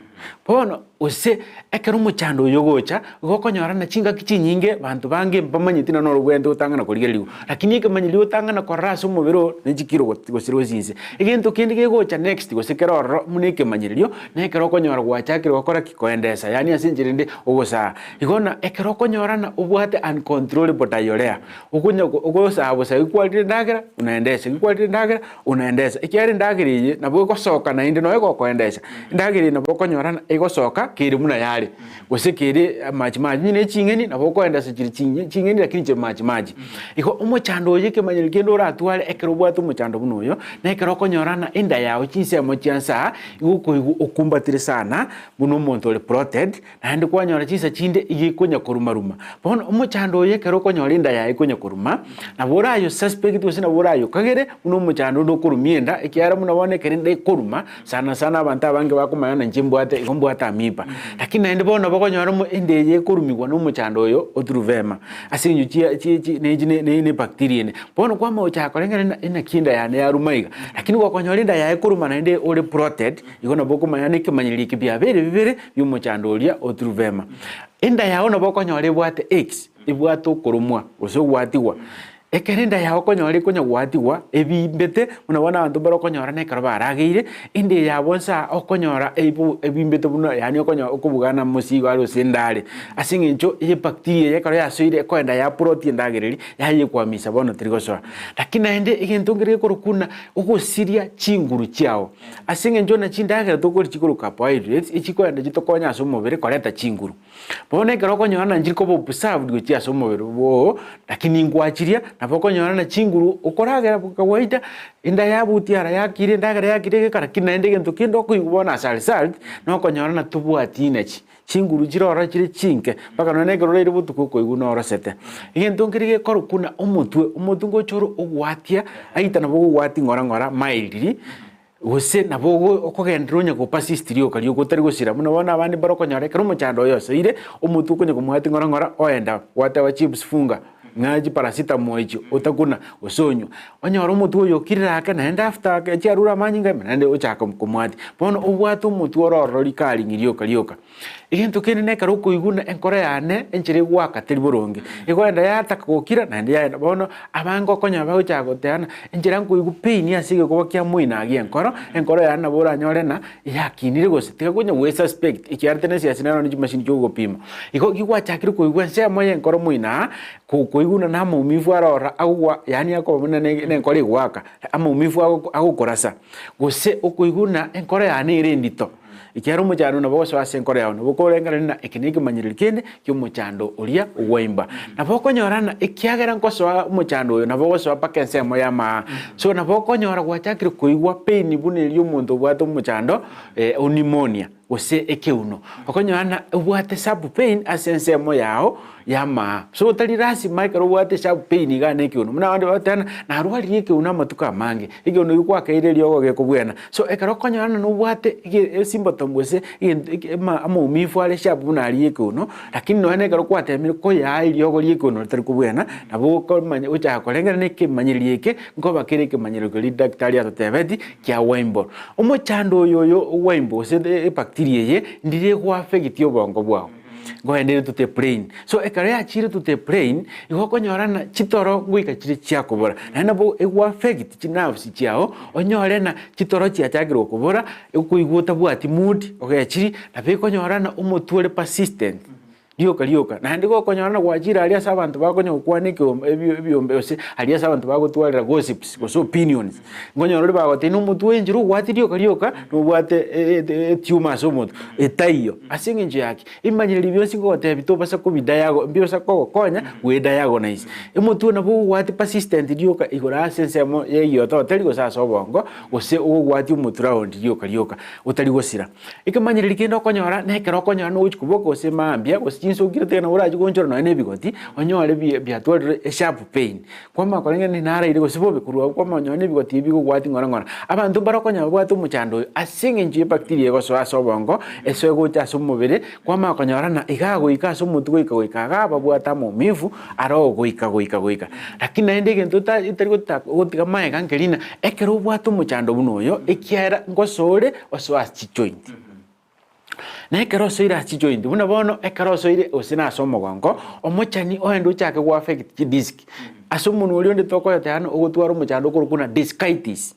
bono ose ekero omochando oyo gocha gokonyorana chingaki chinyinge bantu bange mpamanyeti na noro bwende otangana korigereriwa lakini ekemanyeri otangana korora ase omobere o nechikiro gosira osinse egento kende gegocha next gose kero ororo muna ekemanyererio na ekero okonyora gwachakire gokora kikoendesa yani ase enchera ende ogosaa igona ekero okonyorana obwate uncontrollable diarrhea ogosaa bosa gikwarire ndagera unaendesa gikwarire ndagera unaendesa ekiare ndagera eye nabo gosoka na inde noe gokoendesa ndagera nabo okonyorana egosoka kere muna yare gose kere maji nyine chingeni nabo koendesa chiri chingeni lakini chiri maji iko omochando oye kemanyeri kendo oratware ekero obwate omochando buno oyo na ekero okonyorana enda yawe chinsemo chiansa igukoigu okumbatire sana buno omonto ore protected naende kwanyora chisa chinde igikonya korumaruma bono omochando oye ekero okonyora enda yawe ikonya koruma nabo orayo suspect gose nabo orayo kagere buno omochando ndo korumienda ekiara muno bone kerende koruma sana abantu abange bakomayana nchimbwate igombwata amipa lakini naende bono bakonyora ende ye korumigwa no omochando oyo oturuvema asinyu chi ne bacteria ne bono kwama ochakorengera ina kinda yane yarumaiga lakini gwakonyora enda yawe koruma naende ore protected igona bokomayana ikemanyeri kibya bibere by'omochando oria oturuvema enda yawe no bokonyora ebwate x ibwate okorumwa gose gwatiwa ekerenda yawe konyora konya gwatiwa ebimbete unabona abantu barokonyora nekero barageire inde yabonsa okonyora ebimbete buno yani okonyora okubugana musigo aro sendare asingincho ye bacteria yekaro yasoire kwenda ya protein ndagereri yaye kwamisa bono trigosora lakini ende igentongere korokuna ogosiria chinguru chiao asingincho na chindagera tokori chikuru carbohydrates ichikwenda chitokonya aso mobere koreta chinguru bono ekero okonyora nanjiko bobusabwe gwe chiaso mobere bo lakini ngwachiria nabokonyora na chinguru ukoragera kawaida inda yabutiara yakire ndagera yakire gekara kinaende gento kindo kuibona salt no konyora na tubwati nechi chinguru jirora chire chinke baka none gero rero butuko koiguno orosete igento ngirige korukuna omutwe choro ogwatia aita nabo gwati ngora mailiri gose nabo okogendronya ko persistrio kali ogotari gosira muno bona abandi barokonyora kero mochando yose ire omutwe konye komwati ngora oenda wata wa chips funga ngaji paracetamol ichi utakuna usonyo onyora omutu oyo kiraka naenda after ke chiarura manyinga nande ochaka kumwati bono obwatu omutu ororori kali ngirio kalioka igento kene nekaro kuiguna enkora yane enchire gwaka teri boronge igwenda yataka gukira nande yaenda bono abango konya bagocha goteana enchira nkuigu pain asige kuba kya muina agi enkora yana bora nyorena yakinire gose tikagonya we suspect ikiartenesi asinano ni machine cyo gopima iko gigwachakire kuigwa nse moye enkora muina kuiguna na maumivu arora agwa yani akobona nenkora igwaka amaumivu agukorasa gose okuiguna enkora yane irendito ikiaro mochando nabo so asenkora yawo nabo korengana na ekiniki manyiriri kende kyo mochando oria ogwaimba nabo konyorana ikiagera nkoso mochando oyo nabo so pakense moya ma so nabo konyora gwachakire kuigwa pain bunelio muntu bwato mochando pneumonia gose ekeuno okonyorana ubwate sub pain asense moyao yama so tali rasi micro bwate sub pain gane ekeuno muna bandi batana na arwari ekeuno matuka mange ekeuno yukwa kaire ogo gekobwena so ekaro konyorana no bwate symptom gose amaumivu ale sharp bunali ekeuno lakini no ene ekaro kwatemire ko ya iriogo ekeuno tari kubwena nabo komanya ucha kolengera neke manyiri eke ngoba kire ke manyiri ko daktari atotebeti kya Whipple omochando yoyo Whipple se bacteria ndire kwa affect obongo bwao ngoendere tute brain so ekare achire tute brain igokonyorana chitoro gwika chire chiakobora na nabo egwa affect chinafsi chiao onyorena chitoro chiachagiro kubora ukuiguta bwati mood ogechiri na bekonyorana umutwere persistent lioka na ndiko konyorana gwachira ali asa abantu bakonya kwanike ebyombe ose ali asa abantu bagotwalira gossips so opinions ngonyorore bagote n'umutu enjiru gwati lioka no bwate tumor so mutu etayo asinge nje yake imanyire byose ngote bitobasa ko bidayago mbyosa ko konya we diagonise umutu na bo gwati persistent lioka igora sensemo yeyo to tari go sasa obongo ose gwati umutu round lioka utari gosira ikamanyire likendo konyora nekero konyora no uchikuboko ose mambia so kirete na uraje gonjora no ene bigoti onyore byatware a sharp pain kwama korenga ni nara ire gosibobe kurwa kwama onyone bigoti bigo gwati ngora abantu barakonya bwatu muchando asinge nje bacteria go so asobongo eso go cha sumubere kwama konyorana igago ikaso mutu goika babwata mumivu aro goika lakini naende gento itari gotika mae kankelina ekero bwatu muchando bunoyo ekiara ngosore oso as joint na ekeroso ira chi joint buna bono ekeroso ire osina somo gongo omochani oendo chake gwa affect chi disc asumuntu uri onde toko yote hano ogotwara omochando korukuna discitis.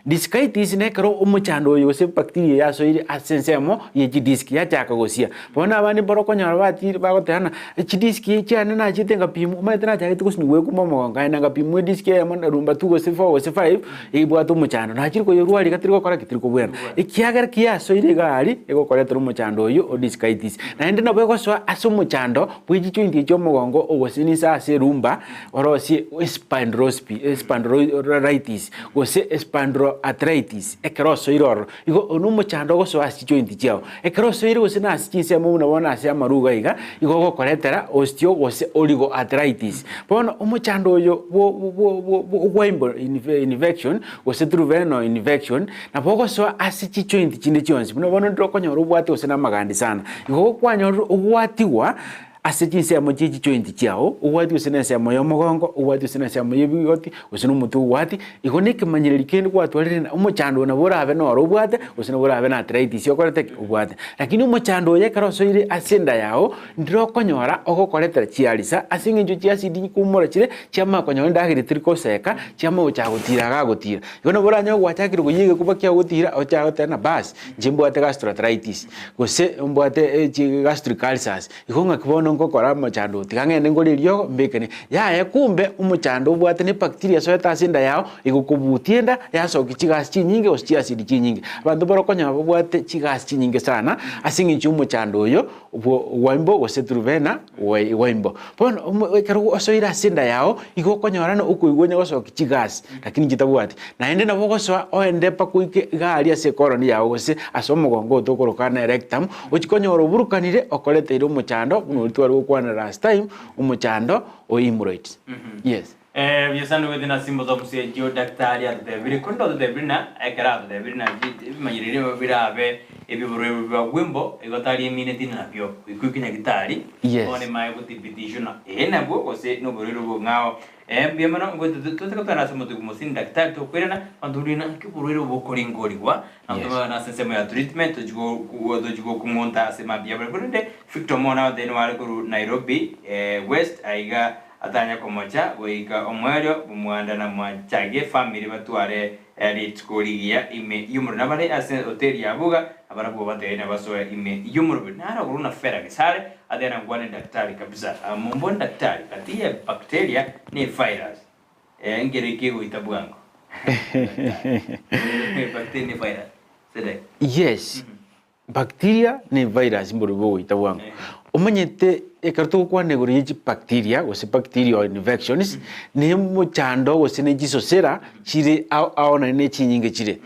Discitis nekero omochando yose bacteria yaso iri asensemo ye disc yachaka gosia bona abandi boroko nyara bati bagotehana disc cyane na chitenga pimu maitena cyane tukusini we kumomo ngana ngapimu disc ya mona rumba tugo se 4 se 5 ibwa to mochando na chiriko yorwari katiriko kora kitiriko bwena ikiagara kiyaso iri gari ego koretero mochando yo o discitis na ende nabo goso aso mochando bwiji chuindi cyo mogongo ogosini sa se rumba orosi spondylorthitis gose spondyoarthritis ekeroso iroro igo onu mochando goso asi joint chiao ekeroso iri gose na asichinse mu na bona ase amaruga iga igo gokoretera osteo gose oligoarthritis bona omochando yo Whipple infection gose truveno infection na bogoso asi joint chinde chionsi bona bona ndokonyora ubwate gose na magandi sana igo kwanyora ubwatiwa asichinse amo chichi joint chiao ubwati usenese amo yomogongo ubwati usenese amo yebigoti usino mutu ubwati igo nekimanyireri kende kwatwarire omochando na borabe no ubwate usino borabe na arthritis yokorete ubwate lakini omochando yekaroso ire asenda yao ndiro konyora ogokoretera chiarisa asinginjo chiasidi kumora chire chiama konyora ndagire trikoseka chiama uchagutira gagutira igo no boranyo gwachakire guyige kubakia gutira ochagotena bas jimbwate gastroarthritis gose mbwate gastric ulcers igo ngakibono ngokora mochando tigangene ngoririo mbekene ya kumbe umuchando ubwate ne bacteria so etasinda yao igukubutienda yasoki chigas chinyinge oschi acid chinyinge abantu borokonya babwate chigas chinyinge sana asingi umuchando yo Whipple gose truvena Whipple bono ekero osoira asinda yao igokonyora ukuigwonya gosoki chigas lakini kitabwate na ende nabo gosoa oende pakuike gari ase colony yao gose asomogongo tokorokana rectum ochikonyora oburukanire okoreteire umuchando twari kwana last time umuchando o hemorrhoids. Yes. Byasano wedina simbo zo musie jo daktari at the very kondo the brina ekara the brina manyirire birabe ebibure bwa Whipple egotari minute na byo ikukinya gitari one mai gutipitishona nabo gose no borero bo ngao byamana ngo tutakapana somo tukumosin daktari to kwirana andurina kiburero bo koringorigwa antoma na sensemo ya treatment tujugo kumonta sema byabere burinde fictomona de no guru Nairobi West aiga atanya komocha goika Omayio Bw'Anda na mwachage family batware ritskorigia ime yumur nabare ase hotel yabuga abarago batene basoya ime yumur nara guruna fera gisare adena ngwane daktari kabisa mumbon daktari katia bacteria ni virus ngereke goita bwango bacteria ni virus sede yes bacteria ni virus mburugo goita bwango omanyete ekartu kwa negori ji bacteria gose bacterial infections ne mochando gose ne jisosera chire aona ne chinyinge chire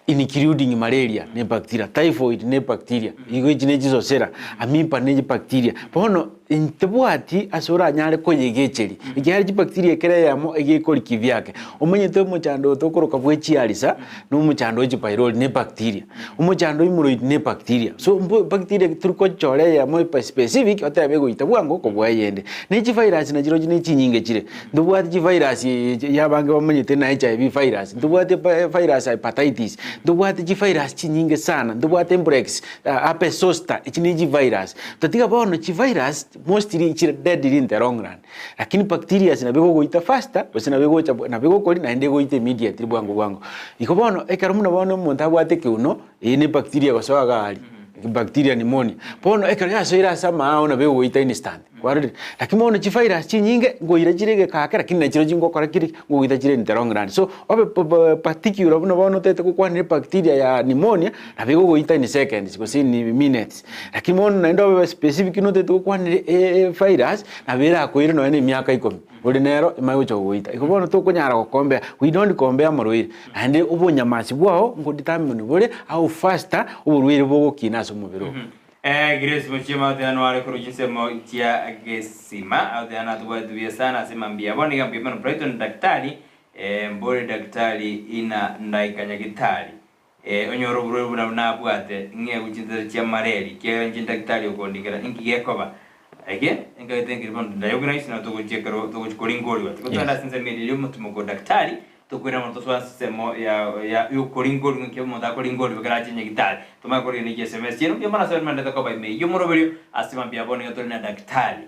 including malaria ne bacteria typhoid ne bacteria igo jine jisosera amimpa ne bacteria bono intebwati asora nyare ko yegecheri igyari ji bacteria kere yamo egekori kivyake omanyete mochando tokoroka bwechi alisa no mochando ji pylori ne bacteria omochando hemorrhoid ne bacteria so bacteria turko chore yamo specific otabe go itabwango ko bwayende ne ji virus na jiro jine chinyinge chire ndubwati ji virus yabange bamanyete na HIV virus ndubwati virus hepatitis ndubwati ji virus chinyinge sana ndubwati mpox herpes zoster ichini ji virus tatiga bono ji virus mostly it's deadly in the long run lakini bacteria zinabego goita faster zinabego nabego koli na ndego ite immediate bwango ikobono ekarumuna bono umuntu abwate kiuno ni bacteria gosoga gali bacteria pneumonia bono ekara soira sama ona bego goita instant kwarire lakini bono chi virus chinyinge ngoira jirege kakera kinna chiro jingo kora kiri ngoita jire in the long run so obe particular bono tete kwa ni bacteria ya pneumonia nabego goita in seconds because in minutes lakini bono na ndo specific no tete kwa ni virus nabera akoire no ni miaka 10 ordinero imayo chogoita ikobono to kunyara gokombe we don't compare morwire ande ubunyamasi bwao ngo determine bore au faster uburwire bwo kinaso mubiro Grace Mochima de Anuare Kurujisemo Tia Gesima au de Anatwa Duviasana Simambia Boni Gampimano Brighton daktari mbore daktari ina ndaikanya gitari onyoro buru na bwate nge guchinda cia mareri ke njinda daktari ukondikira ingiye koba ege ngaite ngiribon diagnosis na to kuchekero to kuringorwa tukutana sinze medilio mutumo daktari tukwira mo toswa semo ya ukoringo nke mo da koringo bigara chenye gitari tuma kori ni SMS yenu ke mana sabe manda ko ba me yumuro brio asima bia boni gato na daktari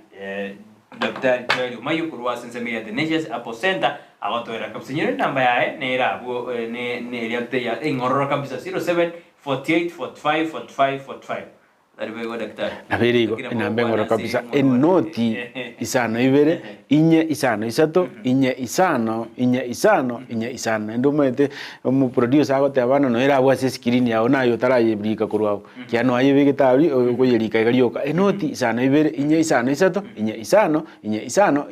Dr.Joel Omayio Korwa senseme ya Tanecious aposenta agoto era kapsinyere namba ya ne era bu ne riakte ya ngororo kabisa 07 48 45 45 45 nabirigo inambe ngoro kabisa enoti isano ibere inye isano isato inye isano ndo mete mu producer agote abana no era bwa screen yawo nayo tarayibrika kurwawo kiano ayibige tabi ko yerika garioka enoti isano ibere inye isano isato inye isano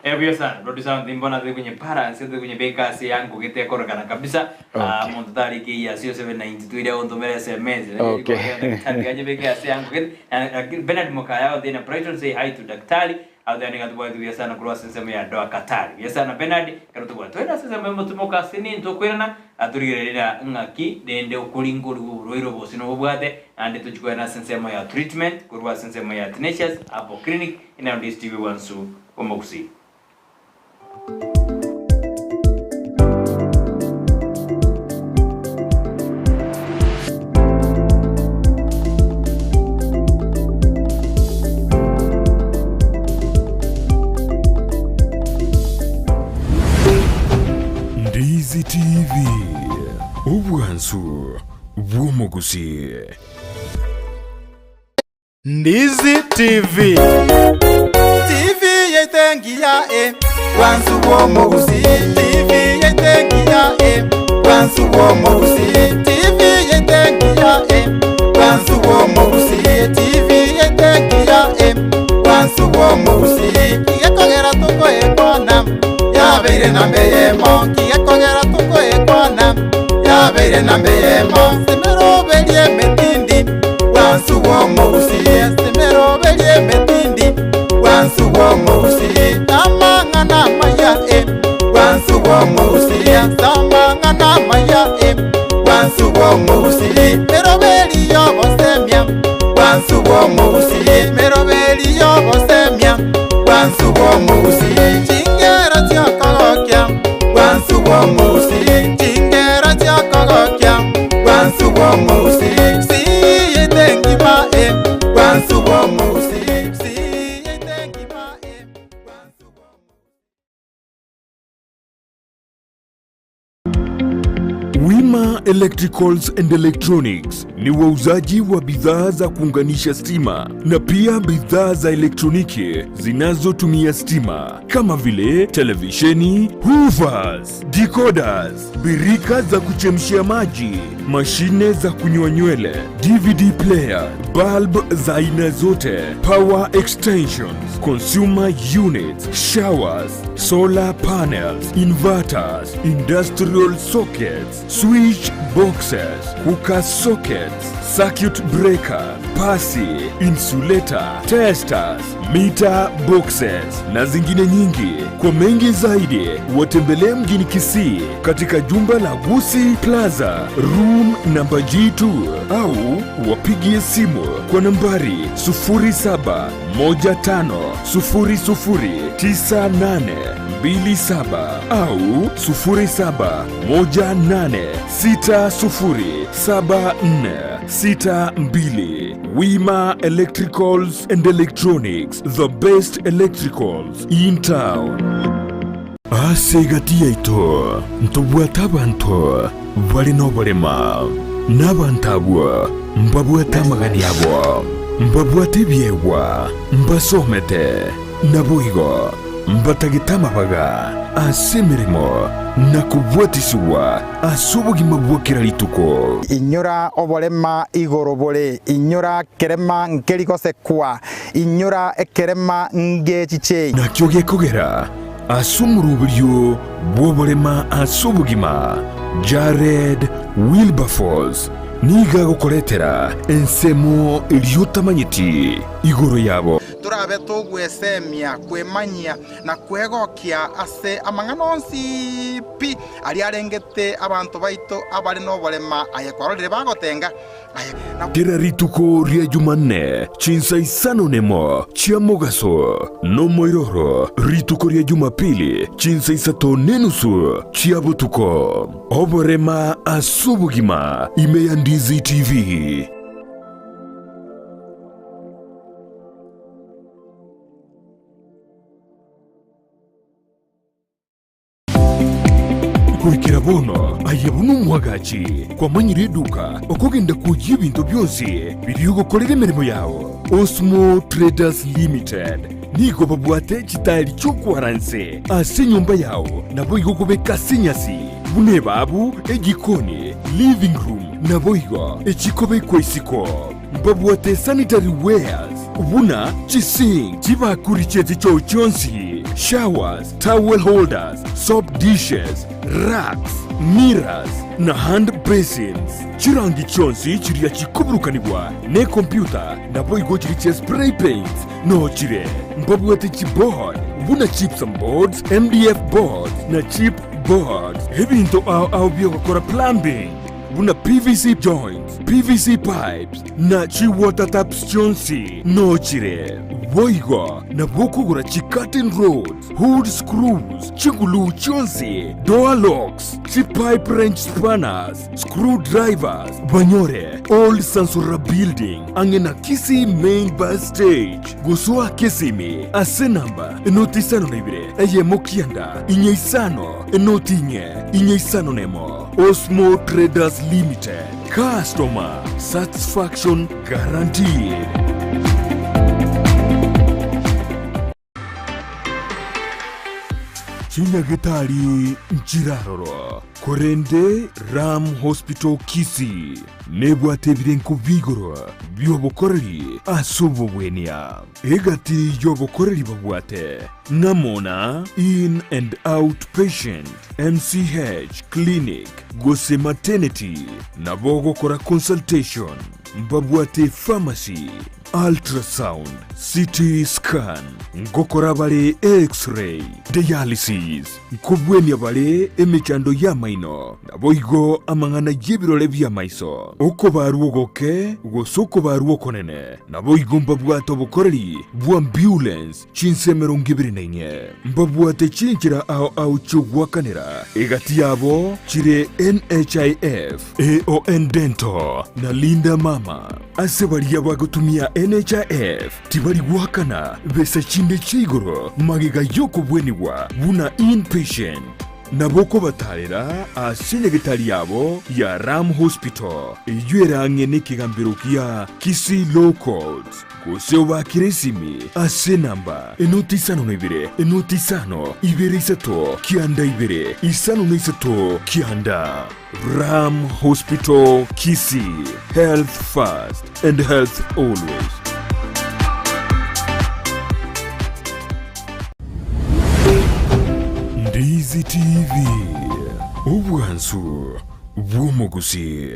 Ebyo sana, producer ndimbona zile kwenye para, sio kwenye beka si yangu kete korokana kabisa. Monto tariki ya 0792 ile ondo mere SMS. Okay. Kaje beka si yangu kete. Bernard Mokaya then Brighton say hi to daktari. Au then ngatu bwa tu sana kurwa sensema ya doa Katari. Yesana Bernard karutu bwa. Twenda sasa membo tumoka sini ntokwirana aturigirira ngaki dende okulingo ruiro bosino bobwate ande tuchukua na sensema ya treatment kurwa sensema ya Tanecious hapo clinic ina DSTV wansu Gusii. Ndizi TV Obwansu Gusii. Ndizi TV yetengia wansu Gusii. TV yetengia wansu Gusii. TV yetengia wansu Gusii. TV yetengia wansu Gusii. Kigekogera tuko ekona yabeire nambe yemo. Kigekogera tuko ekona yabeire nambe yemo. Semero belie metindi wansu Gusii. Semero belie metindi wansu Gusii. Tamangana maya wansu Gusii. Tamangana maya wansu Gusii. Pero beli yo bosemia wansu Gusii. Pero beli yo bosemia wansu Gusii. Chingera tia kogokya wansu Gusii. Chingera tia kogokya wansu Gusii. Si yetengi ba wansu Gusii. Wima Electricals and Electronics ni wauzaji wa bidhaa za kuunganisha stima na pia bidhaa za elektroniki zinazotumia stima kama vile televisheni, hoovers, decoders, birika za kuchemshia maji, mashine za kunyoa nywele, DVD player, bulb za aina zote, power extensions, consumer units, showers, solar panels, inverters, industrial sockets, switch boxes, hookah sockets, circuit breaker, pasi, insulator, testers, meter boxes na zingine nyingi. Kwa mengi zaidi watembelee mjini Kisii katika jumba la Gusii Plaza room namba G2 au wapigie simu kwa nambari 0715009827 au 0718607462. Wima Electricals and Electronics, the best electricals in town. Asegatia ito ntubwata abantu bali n'oburema n'abantu abo mbabwata magani abo mbabwata ebyegwa mbasomete nabuigo mbatagitama baga asemirimo nakubwatisiwa asubugima bwokera lituko inyura oborema igorobore inyura kerema nkerikosekwa inyura ekerema ngechiche nakyo gekogera asumuruburyo bwoborema asubugima Jared Wilberforce niga gukoretera ensemo iliyotamanyiti igoro yabo turabe tugwesemia kwemanyia na kwegokia ase amang'anonsi pi ari arengete abantu baito abari no bolema ayekwarorire bagotenga Kera rituko ria Jumanne chinsa isano nemo chia mogaso no moiroro rituko ria Jumapili chinsa isato nenusu chia butuko oborema asubugima ime ya Ndizi TV. Kurikira bono ayebunu mwagachi kwa manyiri duka okogenda kujia bintu byose biriyo kolera emirimo yawo. Osmo Traders Limited niko babwate chitali chokwaranse ase nyumba yawo nabo igokobeka sinyasi bune babu egikoni living room nabo igo echikobe kwesiko babwate sanitary wares buna chising chibakuri chezi cho chonsi showers, towel holders, soap dishes, racks, mirrors na hand basins. Chirangi chonsi chiria chikuburukanibwa ne computer nabo igo chiri spray paints no chire mbabwate chipboard buna gypsum boards, MDF boards na chip boards. Hebinto au biogakora plumbing buna PVC joints, PVC pipes na chi water taps chonsi no chire boigo na bokugura chi curtain rods, hood screws, chigulu chonsi, door locks, chi pipe wrench spanners, screwdrivers, banyore old Sansura building angena Kisii main bus stage gusua Kisimi ase namba enotisano naibire eye mokianda inyeisano enotinye inyeisano nemo. Osmo Traders Limited, customer satisfaction guaranteed. Chinyagetari Njiraroro Korende Ram Hospital Kisii nebwate birenko vigoro byobokoreri asobobwenia egati yobokoreri babwate namona in and out patient MCH clinic Gusii maternity nabogokora consultation babwate pharmacy ultrasound CT scan ngokora bale x-ray dialysis nkubwenia bale emechando ya maino naboigo amangana yebirole bya maiso uko baruogoke gosoko baruokonene naboigo mbabwato bukoreri bwa ambulance chinsemero ngibirirenye mbabwate chinchira au chugwakanira egati yabo chire NHIF AON dental na Linda mama asebali yabagotumia NHIF tibali guhakana besa chinde chigoro magiga yoko bweniwa buna inpatient naboko batalera asenyegetari yabo ya Ram Hospital iyweranye n'ikigambiro kia Kisii Low Codes Gusii wa Kiresimi ase namba enotisano naibire enotisano ibere isato kianda ibere isano naisato kianda. Ram Hospital Kisii, health first and health always. Ndizi TV, ubwansu bw'omuguzi.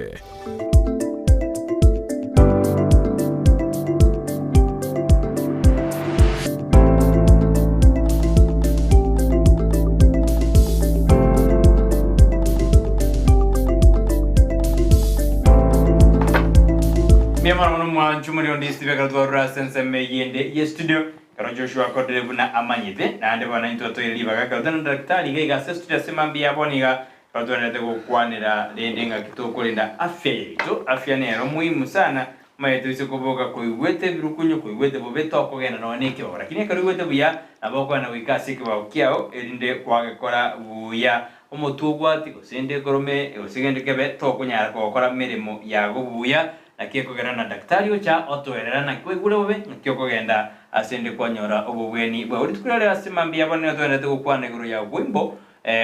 Chumuri on this TV Korwa sense me yende ye studio karo Joshua kodere buna amanyite na ande bana into to liba ga karo daktari ga studio semambi yaboniga karo nete ko kwanira lendenga kitoko lenda afya yetu afya ne ro muhimu sana mayetu isikoboga kuiwete birukunyo kuiwete bobeto ko gena no neke ora kine karo iwete buya aboko na wikasi kwa kiao elinde kwa gakora buya omotugwa tiko sende korome osigende kebe to kunyara ko kora mirimo yago buya nakiko gerana daktari ocha otoerera nakwegure bobe nakiko genda asende kwanyora obobweni bwa uri tukurare asemambi yabone otwene tukwane guru ya Whipple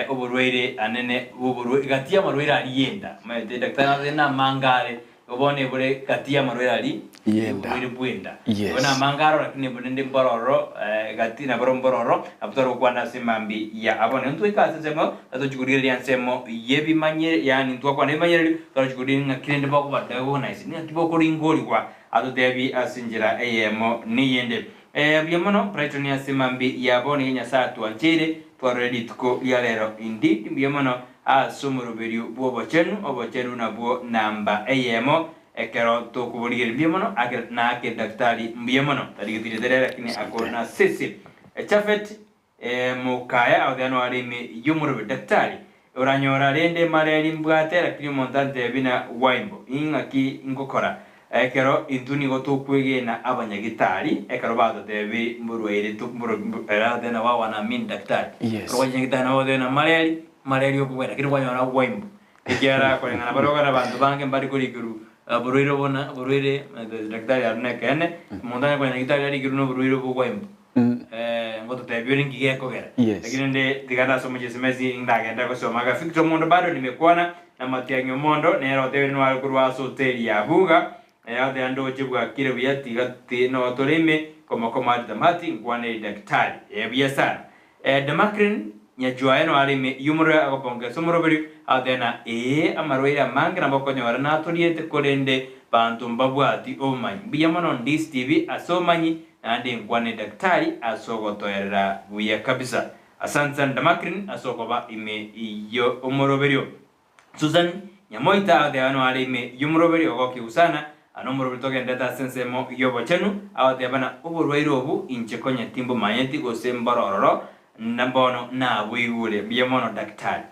Oborwaire anene Oborwaire gatia marwera alienda maite daktari na mangare obone bure gatia marwera ali yenda Bw'Anda ona mangaro lakini bunende bororo gatina bororo abutaro kwana semambi ya abone ntwe kasemo atujugurire yansemo yebi manye yani ntwa kwana manye atujugurire ngakirende bako badago na isi ni atiboko ringori kwa atudebi asinjira ayemo niyende Biamono Brighton ya simambi ya boni nya saa tuanjire twaredi tuko ya lero indeed biamono asumurubiru obochenu na bo namba ayemo ekero to kuburigere biamono ager na ake daktari biamono tarigitire dere lakini akona sisi chafet mukaya audano arime yumurubi daktari uranyora rende mareri mbwate lakini montante bina waimbo ingaki ngokora ekero intuni gotokwege na abanyagitari ekero bado tebi mburwaire tukmburu era dena wawana min daktari ko nyagitana na wode na mareri okubera kiri wanyora waimbo ikiara ko ngana baroga bantu bange mbari kuri guru buruiro bona buruire daktari arne kene montane ko nyagitari ari guru no buruiro bo waimbo ngoto tebi ringi geko gera lakini nde tigana somo jesemezi ndagenda ko soma ga fikto mondo bado nimekuona na matianyo mondo nero tebi no alkurwa soteri ya buga ade ando chibwa kire biyati gati no torime koma damati ngwane daktari biya sana damakrin nyajwa eno arime yumura agoponga somoroberi adena amarwera mangra mbokonyora na toriete kolende bantu mbabwati omanyi biya mono Ndizi TV asomanyi ande ngwane daktari asogotoera buya kabisa asante damakrin asogoba ime iyo omoroberio Susan nyamoita ade ano arime yumuroberi ogoki usana anomoro bitoke ndeta sensemo yobochenu awate bana Oborwaire obu inchekonya timbo manyeti gosembarororo nambono na bwigure biamono daktari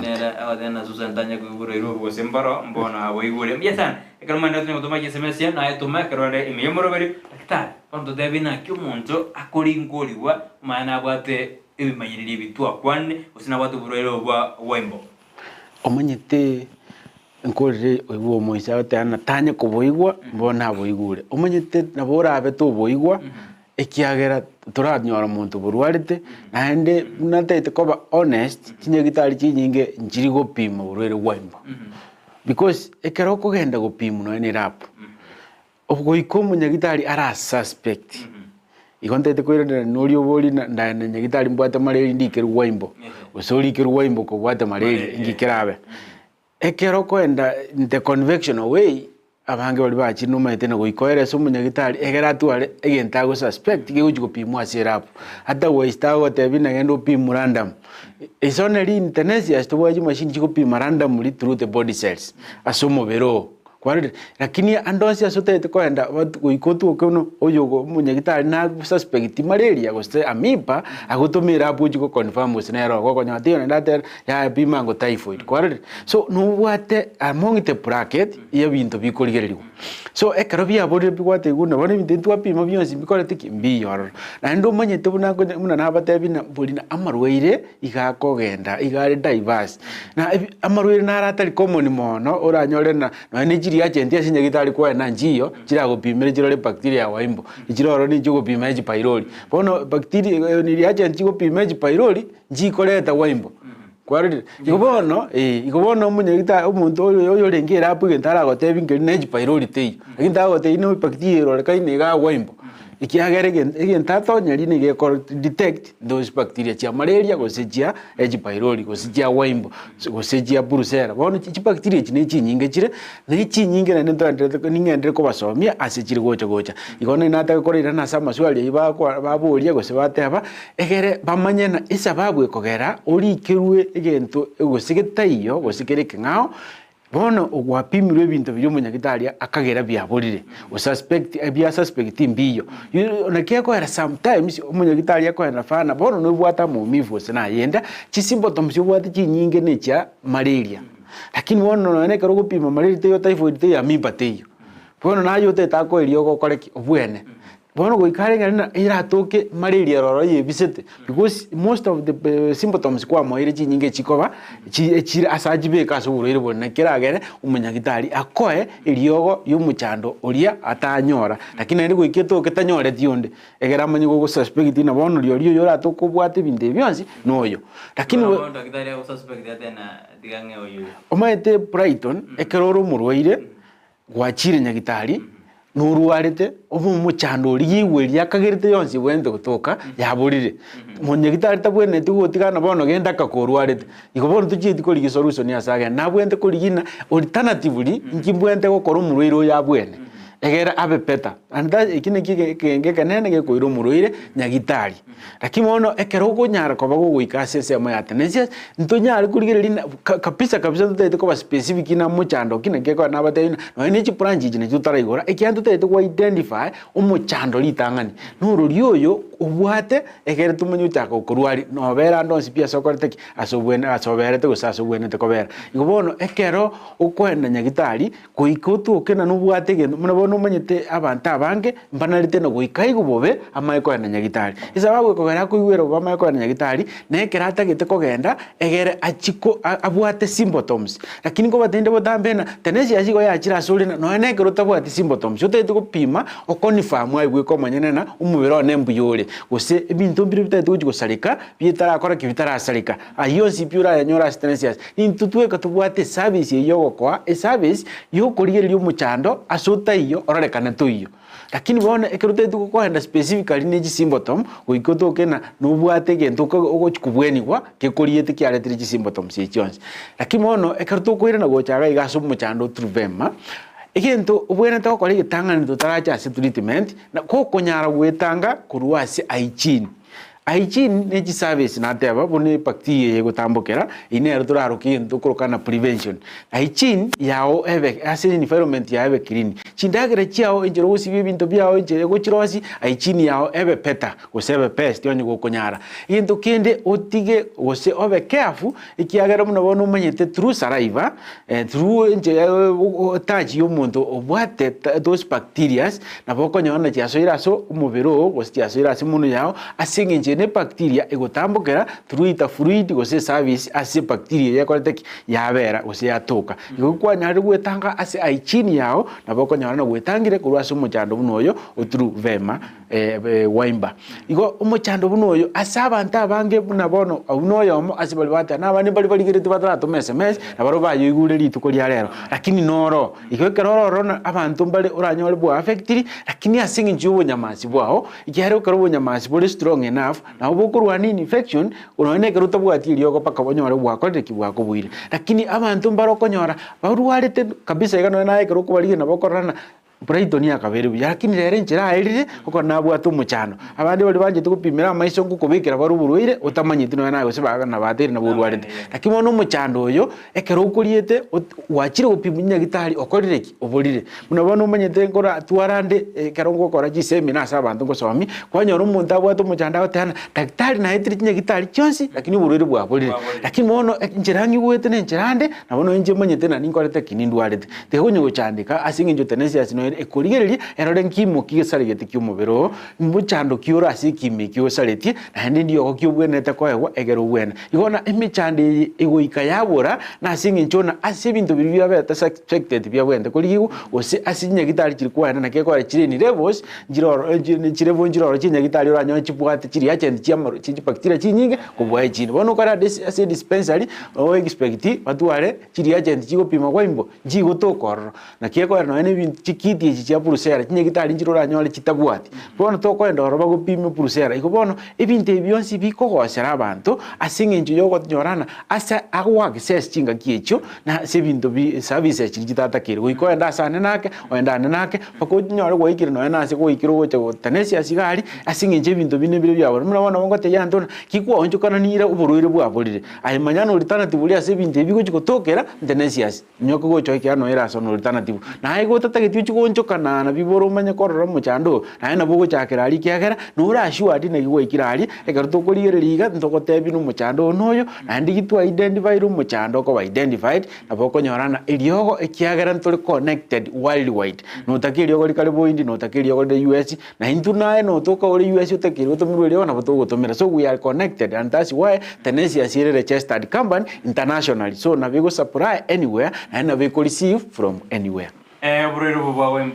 nera awate na susantanya Oborwaire obu gosembaro mbono abwigure biasan ekalmanda tuni otomaje semesia na etoma kerode imyomoroberi daktari kondo debina kyumonto akori ngoliwa mana abwate ibimanyiriri bitwa kwanne usina bwate Oborwaire obu waimbo omanyete nkore oiwo moisa tana tanya kuboigwa mbona boigure omanyete nabora abe to boigwa ekiagera turanyora muntu burwarite naende natete koba honest kinye gitari kinyinge njiri gopima burwere waimba because ekero kugenda gopima no ene rap obwo ikomu nyagitari ara suspect ikontete kwirenda nori obori na nyagitari mbwata mareri ndikeru waimbo usori keru waimbo ko bwata mareri ngikerabe ekero kwenda the conventional way abange bali bachi no maite na goikoere so munyagitari egera tuare egenta go suspect ge uji gopimwa asirapo hata waista go tebina gendo pim random isoneri Tanecious to waji machine chiko pim random through the body cells asumo bero kwari lakini andosi asotete kwenda goikotu okono oyogo munyagitari na suspect malaria go ste amipa agotomira apuji go confirm usinero go konyatio na data ya pima go typhoid kwari so no wate among the bracket ya bintu bikoligererwa so ekarobia bodi bikwate guna bone bintu apima byonsi bikorete kimbiyo na ndo manyete buna na batebi na bodi na Amarwaire igakogenda igare diverse na Amarwaire na aratari common mono oranyore na energy agent ya sinyagitari kwa na njiyo kira gopimira kirore bacteria waimbo ikiroro ni cyo gopima H pylori bono bacteria ni agent cyo gopima H pylori njikoreta waimbo kwari ikobono munyagitari umuntu oyo rengera apu gentara gotebi ngeri H pylori tei aginda gotebi no bacteria ro kaine ga waimbo ikiagere gentato nyari ni ge detect those bacteria cha malaria gosejia H pylori gosejia waimbo gosejia brucella bono chi bacteria chine chinyinge chire ni chinyinge na ndo ningendre ko basomia asechire gocha ikona inata korira na sama swali iba kwa baburia gose bateba egere bamanye na isababu ekogera ori kirwe egento egosigeta iyo gosikere ngao bono ogwapimirwe ebintu byo munyagitari akagera byaborire o suspect ebya suspect mbiyo na kiako era sometimes munyagitari akwenda fana bono no bwata mu mivu sina yenda chisimbo tomsyo bwata chinyinge necha malaria lakini bono no ne karo gupima malaria teyo typhoid teyo amiba teyo bono nayo tetako elioko koreki obwene bono goikarenga na iratoke malaria roro yebisete because most of the symptoms kwa moire chinyinge chikoba chi asajibe kasuburo bona kiragere umunyagitari akoe eliogo yumuchando oria atanyora lakini ndi goiketo ketanyore tionde egera manyi go suspect na bono lio yoratoko bwate binde byonsi noyo lakini daktari go suspect atena digange oyo omaite Brighton ekeroro murwaire gwachire nyagitari nuruarete obu muchando riwe yakagirite yonsi bwende gutoka yaburire munyagitari tabwene tugotigana bono genda kakorwarete ikobono tuchiti kuri solution ya saga na bwende kurigina alternatively ngibwende gukora umurwiro ya bwene egera abe peta and that ikine kenge kanene ge koiro muruire nyagitari lakini mono ekero gonyara ko bago goikase se mo ya Tanecious ntonyara kurigirira kabisa tutete ko specific na muchando kine geko na bate no ni chi branch jine tutaraigora ekiantu tutete ko identify umuchando litangani nuru ryoyo ubwate egere tumenyu tako kurwari no bera ndonsi pia sokorete asobwene asoberete gusasobwene te kobera igobono ekero ukwenda nyagitari kuikutu kena nubwate gendo munabono manyete abantu abange mbanarite no guikaigo bobe amaye kwenda nyagitari isababu kogera kuigwero bamaye kwenda nyagitari nekera atagete kogenda egere achiko abwate symptoms lakini ko batende botambena Tanecious go yachira surina no nekero tabwate symptoms utete gupima okonifirm aigwe ko manyenena umubero nembuyore gose ebintu biri bitatu gusarika bitarakora kibitarasarika ayo sipura yanyora Tanecious intutweka tubwate service yogo kwa service yo kurigerio muchando asuta iyo ororekana tuyo lakini bona ekerote tukoenda specifically neji symptom uikoto kena nubwate gento ko kubwenigwa ke koriete kiaretiri symptom sichons lakini mono ekeroto koira na gochaga igaso muchando truvema egento ubwena to kore gitangana tutaracha treatment na ko konyara gwetanga kuruasi hygiene neji service na teba bone bacteria yegotambokera ine ruturaruki ndukurukana prevention hygiene yao ebe ase environment ya ebe clean chindagere chiao injero usibi bintu byao injero gochirosi hygiene yao ebe peta gosebe pest yonye gokonyara into kende otige gose obe careful ikiagera muno bono manyete through saliva through injero touch yomuntu obwate those bacteria na bokonyona chiasoiraso umubiro gose chiasoirase muno yao asinge ne bacteria egotambokera through ita fluid gose service ase bacteria yakorete yabera gose yatoka igokwa nyari gwetanga ase hygiene yao naboko nyana gwetangire kurwase umuchando bunoyo through vema waimba igo umuchando bunoyo ase abantu abange bunabono unoyo mo ase bali bata nabani bali girete batatu SMS nabaro bayo igure lituko lya rero lakini noro igokero na abantu bali uranyole bwa affected lakini asinge njubo nyamasi bwao igero kero nyamasi boli strong enough na ubukurwa ni infection unaone keruta bwati lyoko paka bonyora bwakore kibwako bwire lakini abantu barokonyora barwarite kabisa igano naye keruko bali na bokorana Brighton yakabere yakini rero njira airire uko nabwatu muchano abandi bali banje tukupimira amaiso ngukubikira baruburuire utamanyiti no nayo sibaga na bateri na burwarite lakini mono muchando oyo ekero ukuriete wachire gupiminya gitari okorireki oborire munabona umanyete ngora twarande ekero ngokora gisemi saba abantu ngosomi kwanyora umuntu abwatu muchanda otana daktari na hitiri kinya gitari cyonsi lakini burure bwaborire lakini mono njira ngigwete ne njirande nabono nje manyete na ninkorete kinindwarite tehonye gucandika asinge njo Tanecious no ekurigereria erore nkimo kigesarigete kyumubero muchando kiora asikime kyosaretie na ndio kyobwenete koegwa egero bwena igona emichande egoika yabora na asinge nchona asibintu bibya beta suspected bya bwende kurigigo ose asinya gitari kiri kwana na kekora kiri ni levels njiroro njirevo njiroro kinya gitari oranyo kibwate kiri agent cyamaro kinji bacteria kinyinge kubwaye kindi bono kora ase dispensary o expect batware kiri agent kigopima kwa imbo njigotokoro na kekora no ene bintu kiti chia pulsera kinye gitari njirora nyole kitabwati bono to kwenda oroba gupima pulsera ikobono ebinte byonsi bikogosera abantu asinge njo yogo nyorana asa agwa access kinga kiecho na sebintu bi service chigitata kire uikoenda sana nake oendane nake pako nyore goikire no na ase goikire gocho Tanecious gari asinge nje bintu bine bire byabo murabona bongo te yantona kikuwa onjo kana nira uburuire bwaborire ayi manyana alternative uri ase binte bigo chikotokera Tanecious nyoko gocho ikano era so alternative na ayi gotatageti chigonjo kana na biboro manye korora muchando na na bugo chakera ali kyagera nura ashuati na gigo ikirali egaruto kolireriga ntokotebi no muchando noyo na ndigitwa identify ru muchando ko identified na boko nyorana eliogo ekyagera ntole connected worldwide no takiri go likale boindi no takiri go the US na intuna no toka ore US utakiri utomirwe leo na boto tomera so we are connected and that's why Tanecious is registered company internationally so na bigo supply anywhere and na bigo receive from anywhere. Burero bwawe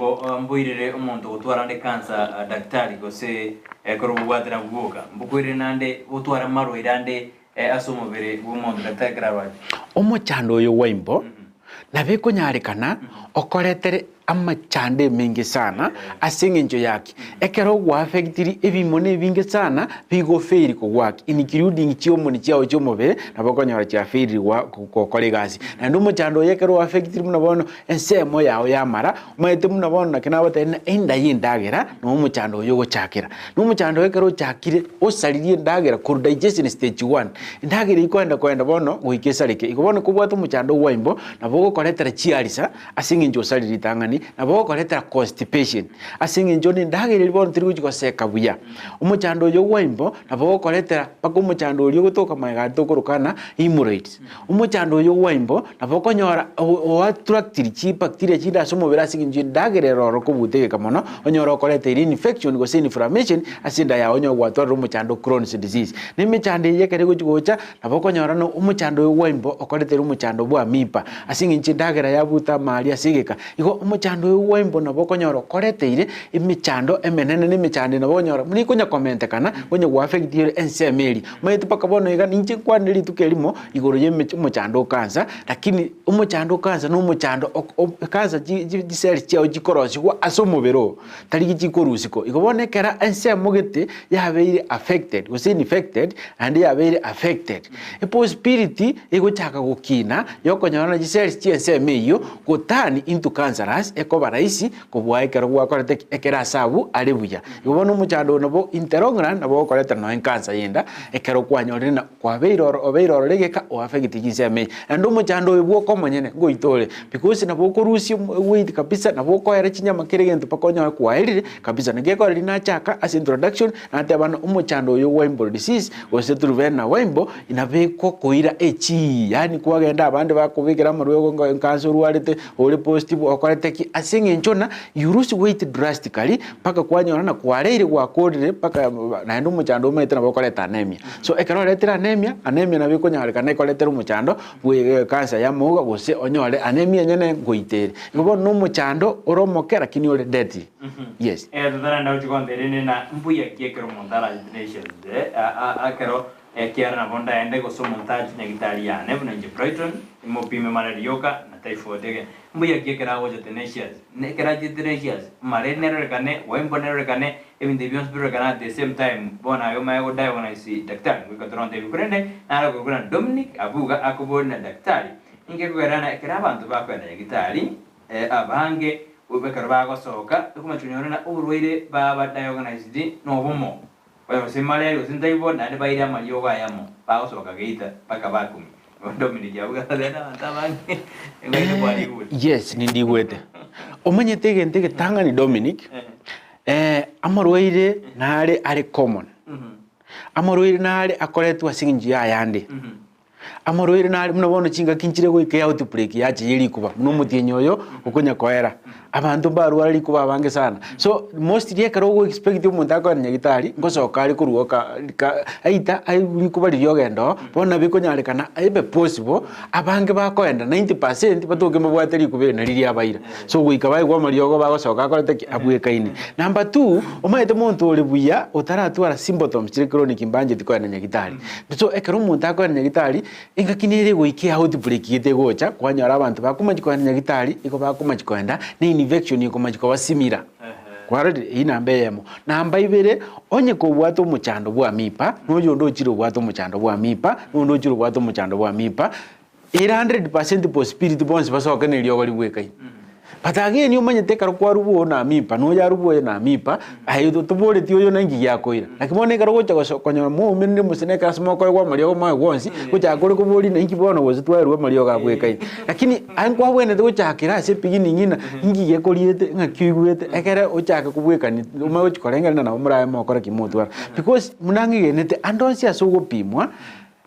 mbuirire umuntu gutwarande kansa daktari gose korubwatira bwoga mbukwire nande gutwara maro irande asomobere bw'umuntu daktari karabaje omuchando yo wembo na biko nyarekana okoretere amachande mingi sana asengenjo yake ekero gwa affectiri ebimone bingi sana bigo fail ko work including chiomo ni chao chomobe nabokonyora cha fail wa kokore gasi na ndumo chando yekero affectiri munabono ensemo yao yamara maete munabono nakina batena enda yindagera no muchando yogo chakira no muchando yekero chakire osalirie ndagera ko digestion stage 1 ndagera ikwenda bono guikesalike ikobono kubwata muchando waimbo naboko koletera chiarisa asinginjo saliri tangani naboko koletera constipation asinginjo ni ndagera libono tiri gukoseka buya umuchando yo waimbo naboko koletera pako umuchando yo gutoka maiga tokorukana hemorrhoids umuchando yo waimbo naboko nyora o attractiri chi bacteria chinda somo bera asinginjo ndagera roro kubutegeka mono onyora koletera infection go inflammation asinda ya onyo gwatwara umuchando Crohn's disease nimichande yekere gugocha naboko nyora no umuchando yo waimbo okoletera umuchando bwa mipa asinginjo ndagera yabuta mali asigeka iko umuchando yo waimbo naboko nyora koleteire imichando emenene nimichande naboko nyora muni kunya comment kana kunya gwa affect your ensemeli maitu pakabono iga ninche kwaneli tukelimo igoro yeme umuchando kansa lakini umuchando kansa no umuchando kansa giseli chao gikorosi kwa asomobero taligi gikorusiko igobonekera ensemogete yabeire affected was infected and yabeire affected a possibility egochaka gukina yokonyana giseli chiensemeyo gotani into cancerous ekobaraisi kobwaekero gwakorete ekera sabu alebuya igobona umuchando nabo interongran nabo koleta no en cancer yenda ekero kwanyorina kwabeiro obeiro regeka o affect giseme and umuchando ebwo komonyene goitore because nabo korusi weight kabisa nabo koera chinyama kiregento pakonya kwaerire kabisa ngeko rina chaka as introduction ate bana umuchando yo Whipple disease ose turuvena Whipple inabeko koira echi yani kwagenda abandi bakubikira mu rwego cancer ruarite ole positive okorete ki asingenchona yurusi weight drastically paka kwanyona na kwareire gwakorire paka na ndo umuchando umete na bokoreta anemia so ekero letera anemia nabiko nyarika ne koletera umuchando bwe cancer ya muga gose onyore anemia nyene ngoitere ngobo no umuchando oromokera kini ole deadly yes tutara nda uchikonderene na mbuya kiekero montara Tanecious akero kiara na bonda ende go so montage nyagitari ya ne buna Brighton imopime malaria na typhoid mbuya kiekera wo Tanecious ne kera Tanecious mare nero kane Whipple nero kane ebinde bions biro kana at the same time bona yo mayo diagnose daktari ko katronde bikurende na ko kuna Dominic abuga akubona daktari inge kugerana kera abantu bakwenda nyagitari abange ubekara bagosoka kumachunyorana Oborwaire baba diagnosed no bomo bayo simale usindaibo na baira malioga yamo bagosoka geita paka bakumi Dominic yabuga tadena tabange ngene bwali yes nindigwete omanyete gente tanga ni Dominic Oborwaire nare are common Oborwaire nare akoretwa singi ya yande Oborwaire nari munobono chinga kinchire goike outbreak yache yiri kuba muno mutienyoyo ukunya koera abantu barwara likuba bange sana so mostly ekero go expect umuntu akora nyagitari ngosoka ari kuruoka aita ai likuba lyogendo bona bikonyarikana aibe possible abange bakoenda 90% batoke mabwate likuba na liri abaira so goika bai gwa mariogo bagosoka akorete abwekaini number 2 omaete muntu oli buya utaratwara symptoms chire chronic mbanje tikoena nyagitari so ekero umuntu akora nyagitari ingakinire goike outbreak yete gocha kwanyara abantu bakumajikoenda nyagitari iko bakumajikoenda ni infection yiko majiko basimira kwarade inambe yemo namba ibere onye ko bwato muchando bwa mipa noyo ndo chiro bwato muchando bwa mipa ndo chiro bwato muchando bwa mipa 100% possibility bonse basoka ne lyo bali bwekai patage ni umanyete karo kwa rubo na mipa no ya rubo na mipa ayo tubole tiyo na ngi yakoira nakimone karo gocha konya mu minde musene ka smoko kwa malio ma wonsi gocha kore ko boli na ngi bono wozi twaruwa malio ga bwekai lakini ankwa bwene gocha akira se pigini ngina ngi yekoriete ngakigwete ekere ochaka kubwekani uma ochikorenga na umra mo kora kimutwara because munangi genete andonsi asugo pimwa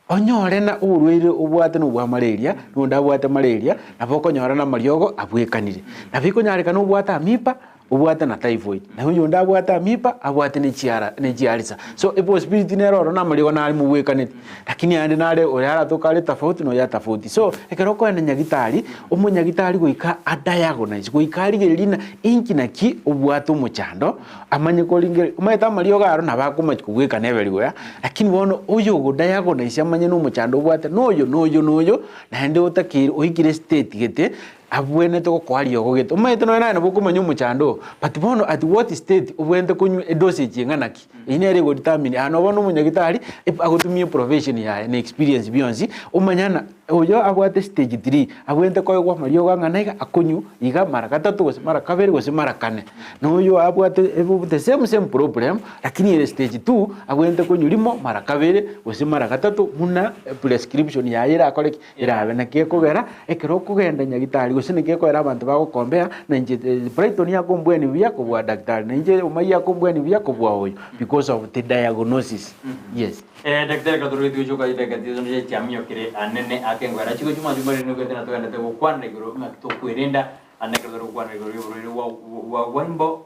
onyore na Oborwaire obwate no bwa malaria no ndabwate malaria naboko nyora na mariogo abwekanire nabiko nyarika no bwata mipa obwate na typhoid na huyo ndabwata mipa abwate ne chiarisa so a possibility nero na mariogo na ali mubwekanire lakini ande nare oyara tokale tofauti no ya tofauti so ekeroko ene nyagitari umunyagitari goika adiagnose goikari gerina inki na ki obwate umuchando amanye ko lingere umaita mariogo aro na bakuma kubwekana everywhere lakini wono uyo go diagnose amanye no umuchando obwate noyo na ende otakire oikire state gete abwene to kwari yogogeto umaite no nana bokumanya umuchando but bono at what state ubwente kunyu dosage inganaki inere go determine ano bono munyagitari agutumie profession ya na experience beyonce umanyana oyo abwate stage 3 abwente ko gwa mario gangana akunyu iga mara gatatu gose mara kabiri gose mara kane no yo abwate the same problem lakini ile stage 2 abwente kunyu limo mara kabiri gose mara gatatu muna prescription ya ira akore irabe na kigera ekero kugenda nyagitari gose ne kigera abantu bagukombea na nje Brighton yako mbweni bya kubwa daktari na nje Omayio yako mbweni bya kubwa oyo because of the diagnosis. Yes. Daktari kadurudi ujoka iteka tizonje chamio kire anene akengwara chiko chuma jumari no kwenda tokana te kwanne gro to kwerinda anekero kwanne gro wa wimbo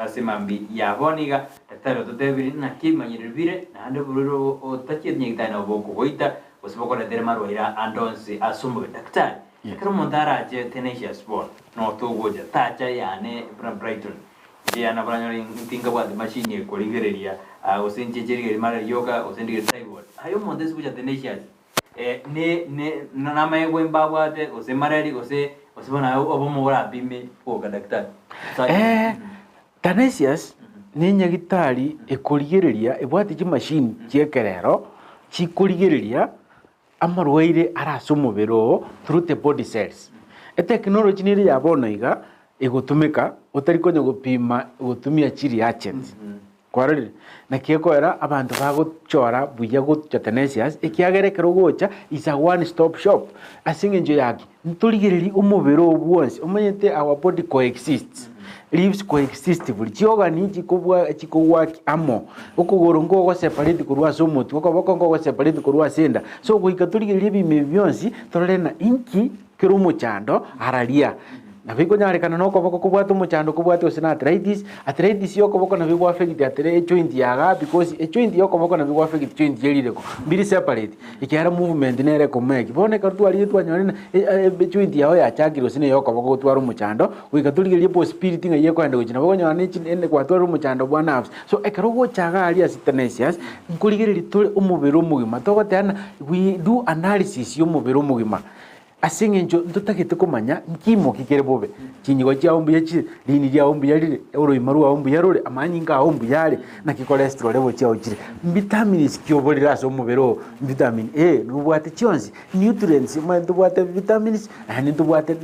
asemambi ya boniga daktari totebiri na kimanyiribire na ande buru otachie nyigita na boko goita osiboko na dermaro ira andonsi asumbu daktari kero mondara je Tanecious sport no to goja tacha yane Brighton ya na branyo tinga wa machine ko ligereria usinjejeri mara yoga usindige cyborg hayo mondes kuja Tanecious ne na maego mbawate usemarari usibona obomora bime ko daktari Tanecious ni nyagitari ekoligereria ebwati ji machine cyekerero chikoligereria amarwaire arasumubero through the body cells technology ni ya bonoiga egotumika utari konya gupima gutumia chiri agent kwarire na kiekoera abantu bagochora buya gocha Tanecious ikiagerekero gocha is a one stop shop asingenjo yaki ntuligereri umubero obwonse umanyete our body coexists lives coexistively chiogani chikobwa amo ukugoro ngo separate kurwa somuti ukoboko ngo separate kurwa senda so kuikatuligereri bime byonsi torena inki kirumo chando aralia na biko nyarekana no koboko kubwata umuchando kubwata osina arthritis yoko boko na biko affect atre joint yaga because joint yoko boko na biko affect joint yelireko mbiri separate ikiara movement nere komeki bone kartu ali twanyone joint yao ya chagiro sine yoko boko twara umuchando wikatuligerie po spirit ngaye kwenda gukina boko nyane ene kwatwara umuchando bwa nerves so ekaro go chaga ali Tanecious nkuligereri tole umubiro mugima togotana we do analysis y'umubiro mugima asingenjo ndutagete kumanya nkimo kikere bobe kinyigo cya ombuye chi lini lya ombuye lire oro imaru wa ombuye rore amanyinga ombuye yale na ki cholesterol lebo cya okire vitamins kyobolira so mubero vitamin A nubwate chionzi nutrients mubwate vitamins and nubwate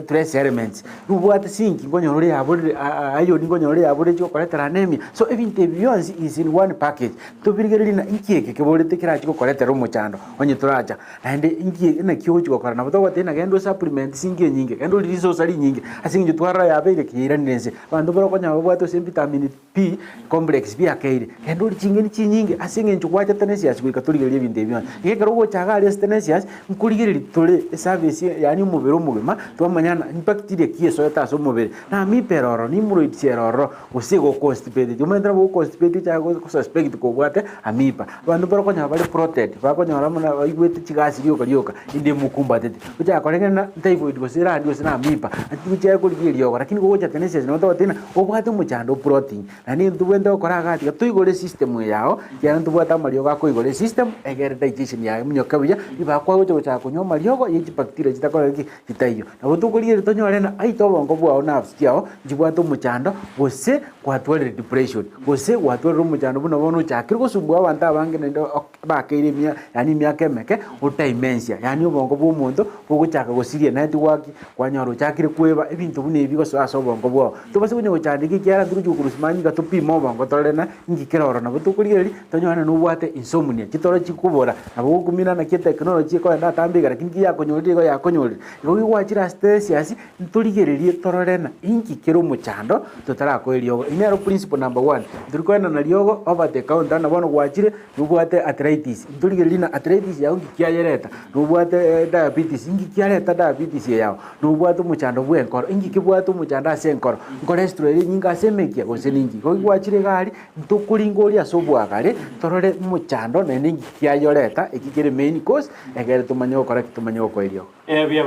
trace elements nubwate zinc ngonyore yabolire iron ngonyore yabolire cyo cholesterol anemia so everything beyond is in one package to birigere na inkieke kebolite kira cyo cholesterol mu chando onye turaja and inkieke na kyo cyo korana tena gendo supplement singe nyinge gendo resource ali nyinge asinge twara yabe kira nense bantu borokonya babwato sem vitamin P complex bya kaire gendo chinge ni chinyinge asinge nchukwacha Tanecious kwikatuligerie binde byo igekero go chaga ali Tanecious nkuligereri tole service yani umubero mugima twamanyana bacteria kieso yataso umubere na mi peroro ni muroitseroro usigo constipated umendra bo constipated chago suspect ko bwate amipa bantu borokonya bali protect bakonya ramuna igwete chigasi ryoka inde mukumbate uja korengena typhoid gosira ndio sina mipa atibucha kuligirio lakini goja Tanecious no tena obwate muchando protein nani nduwendo koragati tuigore system yao ya ndubwata marioga ko igore system egere digestion ya munyoka buya ibakwa goja gocha kunyo mariogo yichi bacteria chitakora kitaiyo na butukuligira tonyore na aito bongo bwao nerves yao jibwata muchando gose kwatwere depression gose watwere muchando buno bono chakiri gosumbwa abantu abange ndo bakeire mia yani miaka meke utaimensia yani ubongo bw'umuntu buguchaka gosiria network kwanyoro chakire kweba ebintu bune bigo so bongo bwo tubase kunyo chandiki kyara nduru kurusimanyi gatupimo bongo torena ngikiroro na butukuriri tonywana nubwate insomnia kitoro chikubora nabo kumina na technology ko na tambiga lakini yakonyori igo gwachira Tanecious nturigererie tororena ingikiro muchando tutara ko eliogo inero principle number 1 ndurikwenda na liogo over the counter na bono gwachire nubwate arthritis nturigererie na arthritis ya ngikyayereta nubwate diabetes ingikyareta diabetes yao nubwate muchando bwenkoro ingikibwate muchando asenkoro cholesterol nyinga semekia gose ningi ko gwachire gari ntukuringoria sobwagare torore muchando na ningi kyayoreta ikikire main course egere tumanyo correct tumanyo ko elio via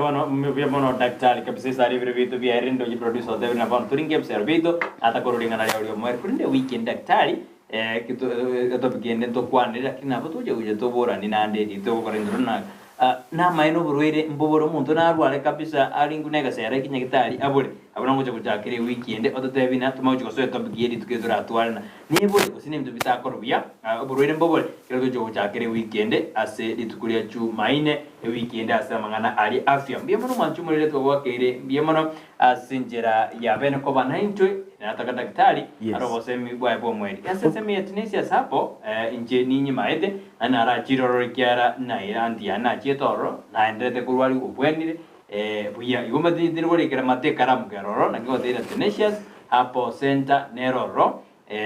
bono daktari kabisa sari vitu vya rendo ji producer de na bono turinge servito ata korulinga na leo mwer kunde weekend daktari kitu to begende to kwani lakini hapo tuje uje to bora ni nande to korendro na na maino Oborwaire mboboro muntu na arware kabisa aringunega sera kinyagitari abure abona ngoja kujakire weekend ototebina tumauji kosoya tobigiri tukizura atwarana nibure usine mtu bitakorobia Oborwaire mbobore kero kujakire weekend ase litukulia chu maine weekend ase mangana ali afya mbiyemo manchu mulele twakire mbiyemo asinjera ya bene ko banaintwe nataka daktari arobosemi bwa mweli asesemi ya Tanecious hapo inje ninyi maede ana ara jiroro kiara na irandi ana chetoro na endete kurwali ubwenire buya igoma dindirwali kera mate karamu keroro na ngo dira Tanecious hapo center neroro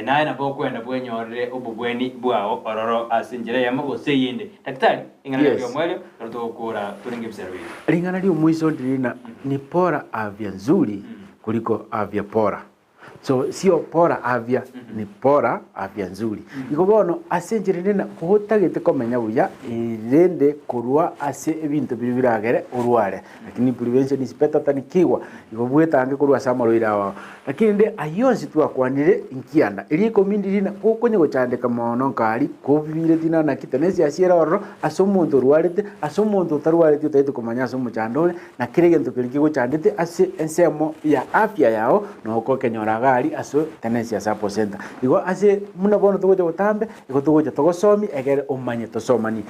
na ina bokwenda bwenyorere obubweni bwao ororo asinjira yamago seyinde daktari ingana lyo mwelio tutokura turinge observe lingana lyo mwiso ndina ni pora afya nzuri kuliko afya pora. So sio pora afya ni pora afya nzuri. Iko bono asenjere nina kuhotagete komenya buya irende kurwa ase ebintu biragere urware. Lakini prevention is better than cure. Iko bwetange kurwa sama roirawa. Lakini nde ayonsi twakwanire inkianda. Iri komindiri kukonye gochandeka mono nkali kubire dina na Tanecious asiera oro asomuntu rwarete asomuntu tarwarete utaite komanya asomuchandole na kirege ntukiriki gochandete ase ensemo ya afya yao no kokenyoraga ali aso Tanecious Herbal Center. Igo ase muna bono tugoje gutambe igo tugoje togosomi egere umanye tosomani.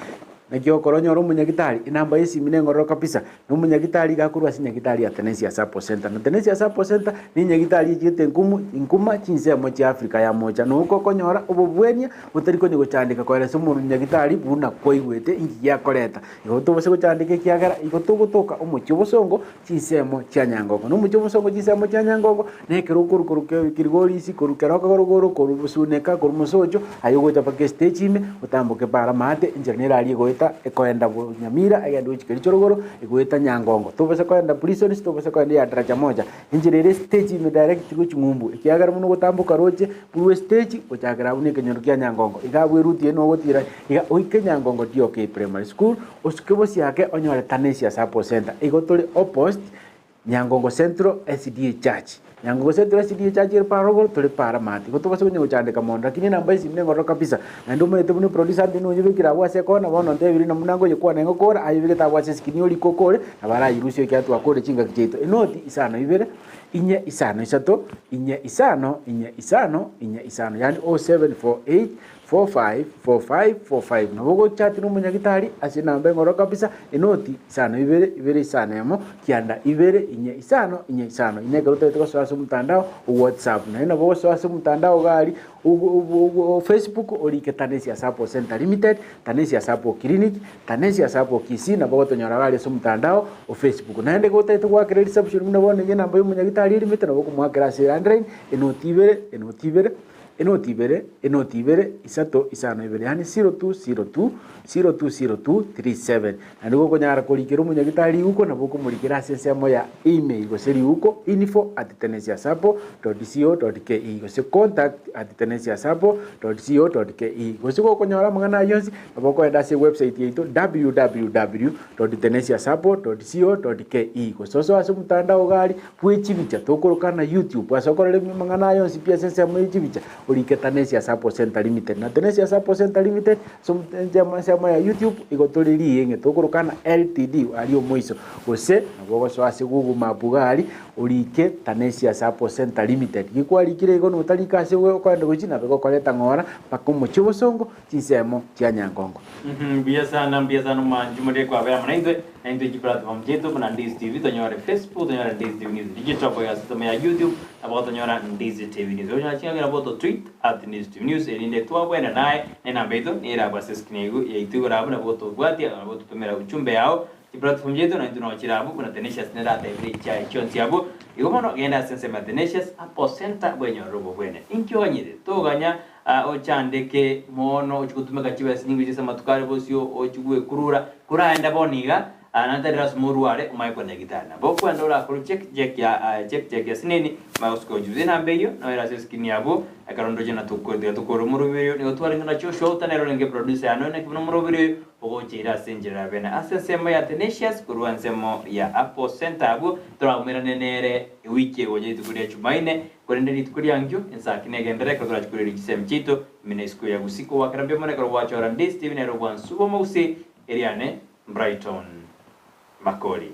Nakyo koronyoro munyagitari inamba yesi minengoro kabisa no munyagitari gakurwa sinyagitari ya Tanecious Herbal Center. Na Tanecious Herbal Center ni nyagitari yite nkuma chinsemo cha Afrika ya moja no uko konyora obubwenia utariko nyigo chandika ko rese mu nyagitari buna koigwete ingi yakoreta. Igo tubose guchandika kiagara igo tugutuka umuchi bosongo chinsemo cha Nyangongo. No umuchi bosongo chinsemo cha Nyangongo nekero kurukuruke kirigori isi kurukera kagorogoro kurubusuneka kurumusojo ayogo chapake stage ime utambuke para mate engineer ali go ekoenda Nyamira agenda uchikeri chorogoro igueta Nyangongo tubese kwenda prison tubese kwenda ya daraja moja injirere stage ime direct guchumumbu ikiagara muno gutambuka roje buru stage uchagara unike nyorukia Nyangongo igabwe ruti eno gotira iga oike Nyangongo dioke primary school osikebosi yake onyore Tanecious Herbal Center igotore opposite Nyangongo Central SDA Church. Nyangongo Central SDA Church iri parogo tuli para mati. Goto basi kunyo chandika monda. Lakini namba isi mnengo ro kabisa. Na ndio mwe tebuni producer ndino nyibikira wase kona bono ndebiri na munango yekuwa nengo kora ayibike ta wase skini oli kokore na bara yirusyo kyatu akore chinga kicheto. Enoti isano ibere inye isano isato inye isano yani 0748 454545 nabogo chat n'umunyagitari ase namba ngoro kabisa enoti isano ibere isano emo kianda ibere inye isano inega rutete ko swasa mutandao WhatsApp na ina bogo swasa mutandao gali Facebook olike Tanecious Herbal Center Limited Tanecious Herbal Clinic Tanecious Herbal Kisii na bogo tonyora gali so mutandao o Facebook na ende ko tete kwa credit subscription muna bone ngena mbayo munyagitari limite na bogo mwakira se Android enoti ibere isato isano ibere yani 0202020237 andiko konyara kolikero munyagitari uko na boko mulikira sensemo ya email goseri uko info@tanecioushherbal.co.ke gose contact@tanecioushherbal.co.ke gose ko konyara mangana yonsi boko enda se website yetu www.tanecioushherbal.co.ke gososo asu mutandao gali pwechibicha tokorokana YouTube asokorele mangana yonsi pia sensemo yechibicha olike Tanecious Herbal Center Limited na Tanecious Herbal Center Limited sema ya YouTube igotolili yenge tokorokana LTD aliyo moiso gose nabogo swase Google Map gali olike Tanecious Herbal Center Limited gikwalikire igo notalika se we kwenda guchina bego koleta ngora pakomo chibosongo chisemo cha Nyangongo mbia sana manjumode kwa bya mnaitwe na ndio platform jetu na Ndizi TV tonyora Facebook tonyora Ndizi TV News digital kwa system ya YouTube abo tonyora Ndizi TV News onya chinga abo tweet @Ndizi TV News elinde twa bwena naye nena beto era kwa seskinegu yaitugura abo na boto gwati abo tutumira uchumbe yao platform jetu na ndio chirabu kuna Tanecious nera tebri chai chonti abo igomono genda sense Tanecious Herbal Center bwenyo robo bwene inkyonyire toganya ochandeke mono ochikutumeka chiwe siningi chisa matukare bosio ochigwe kuraenda boniga anatadras muruare umayiko negitana boko ndola kuru check ya sinini mausko juzina beyo no era seskini abo akarondo jena tukoro murubiyo ni otwari ngana chosho tanero nge producer anone kibuno murubiyo boko chira senjera bena asensema ya Tanecious kuruansemo ya Herbal Center abo turaumira nenere wiki oje tukuria chumaine korende litukuria ngyo ensakine gendere kagura chukuria gisem chito minesku ya Gusii kwa karambia mone kwa wacho Ndizi TV na robo subo mausi eriane Brighton Makori.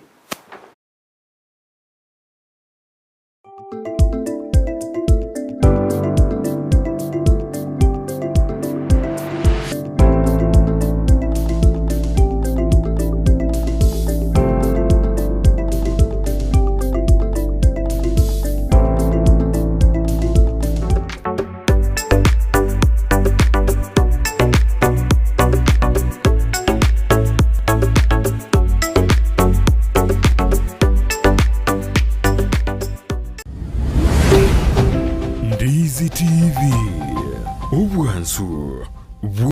Ndizi TV. Obwansu.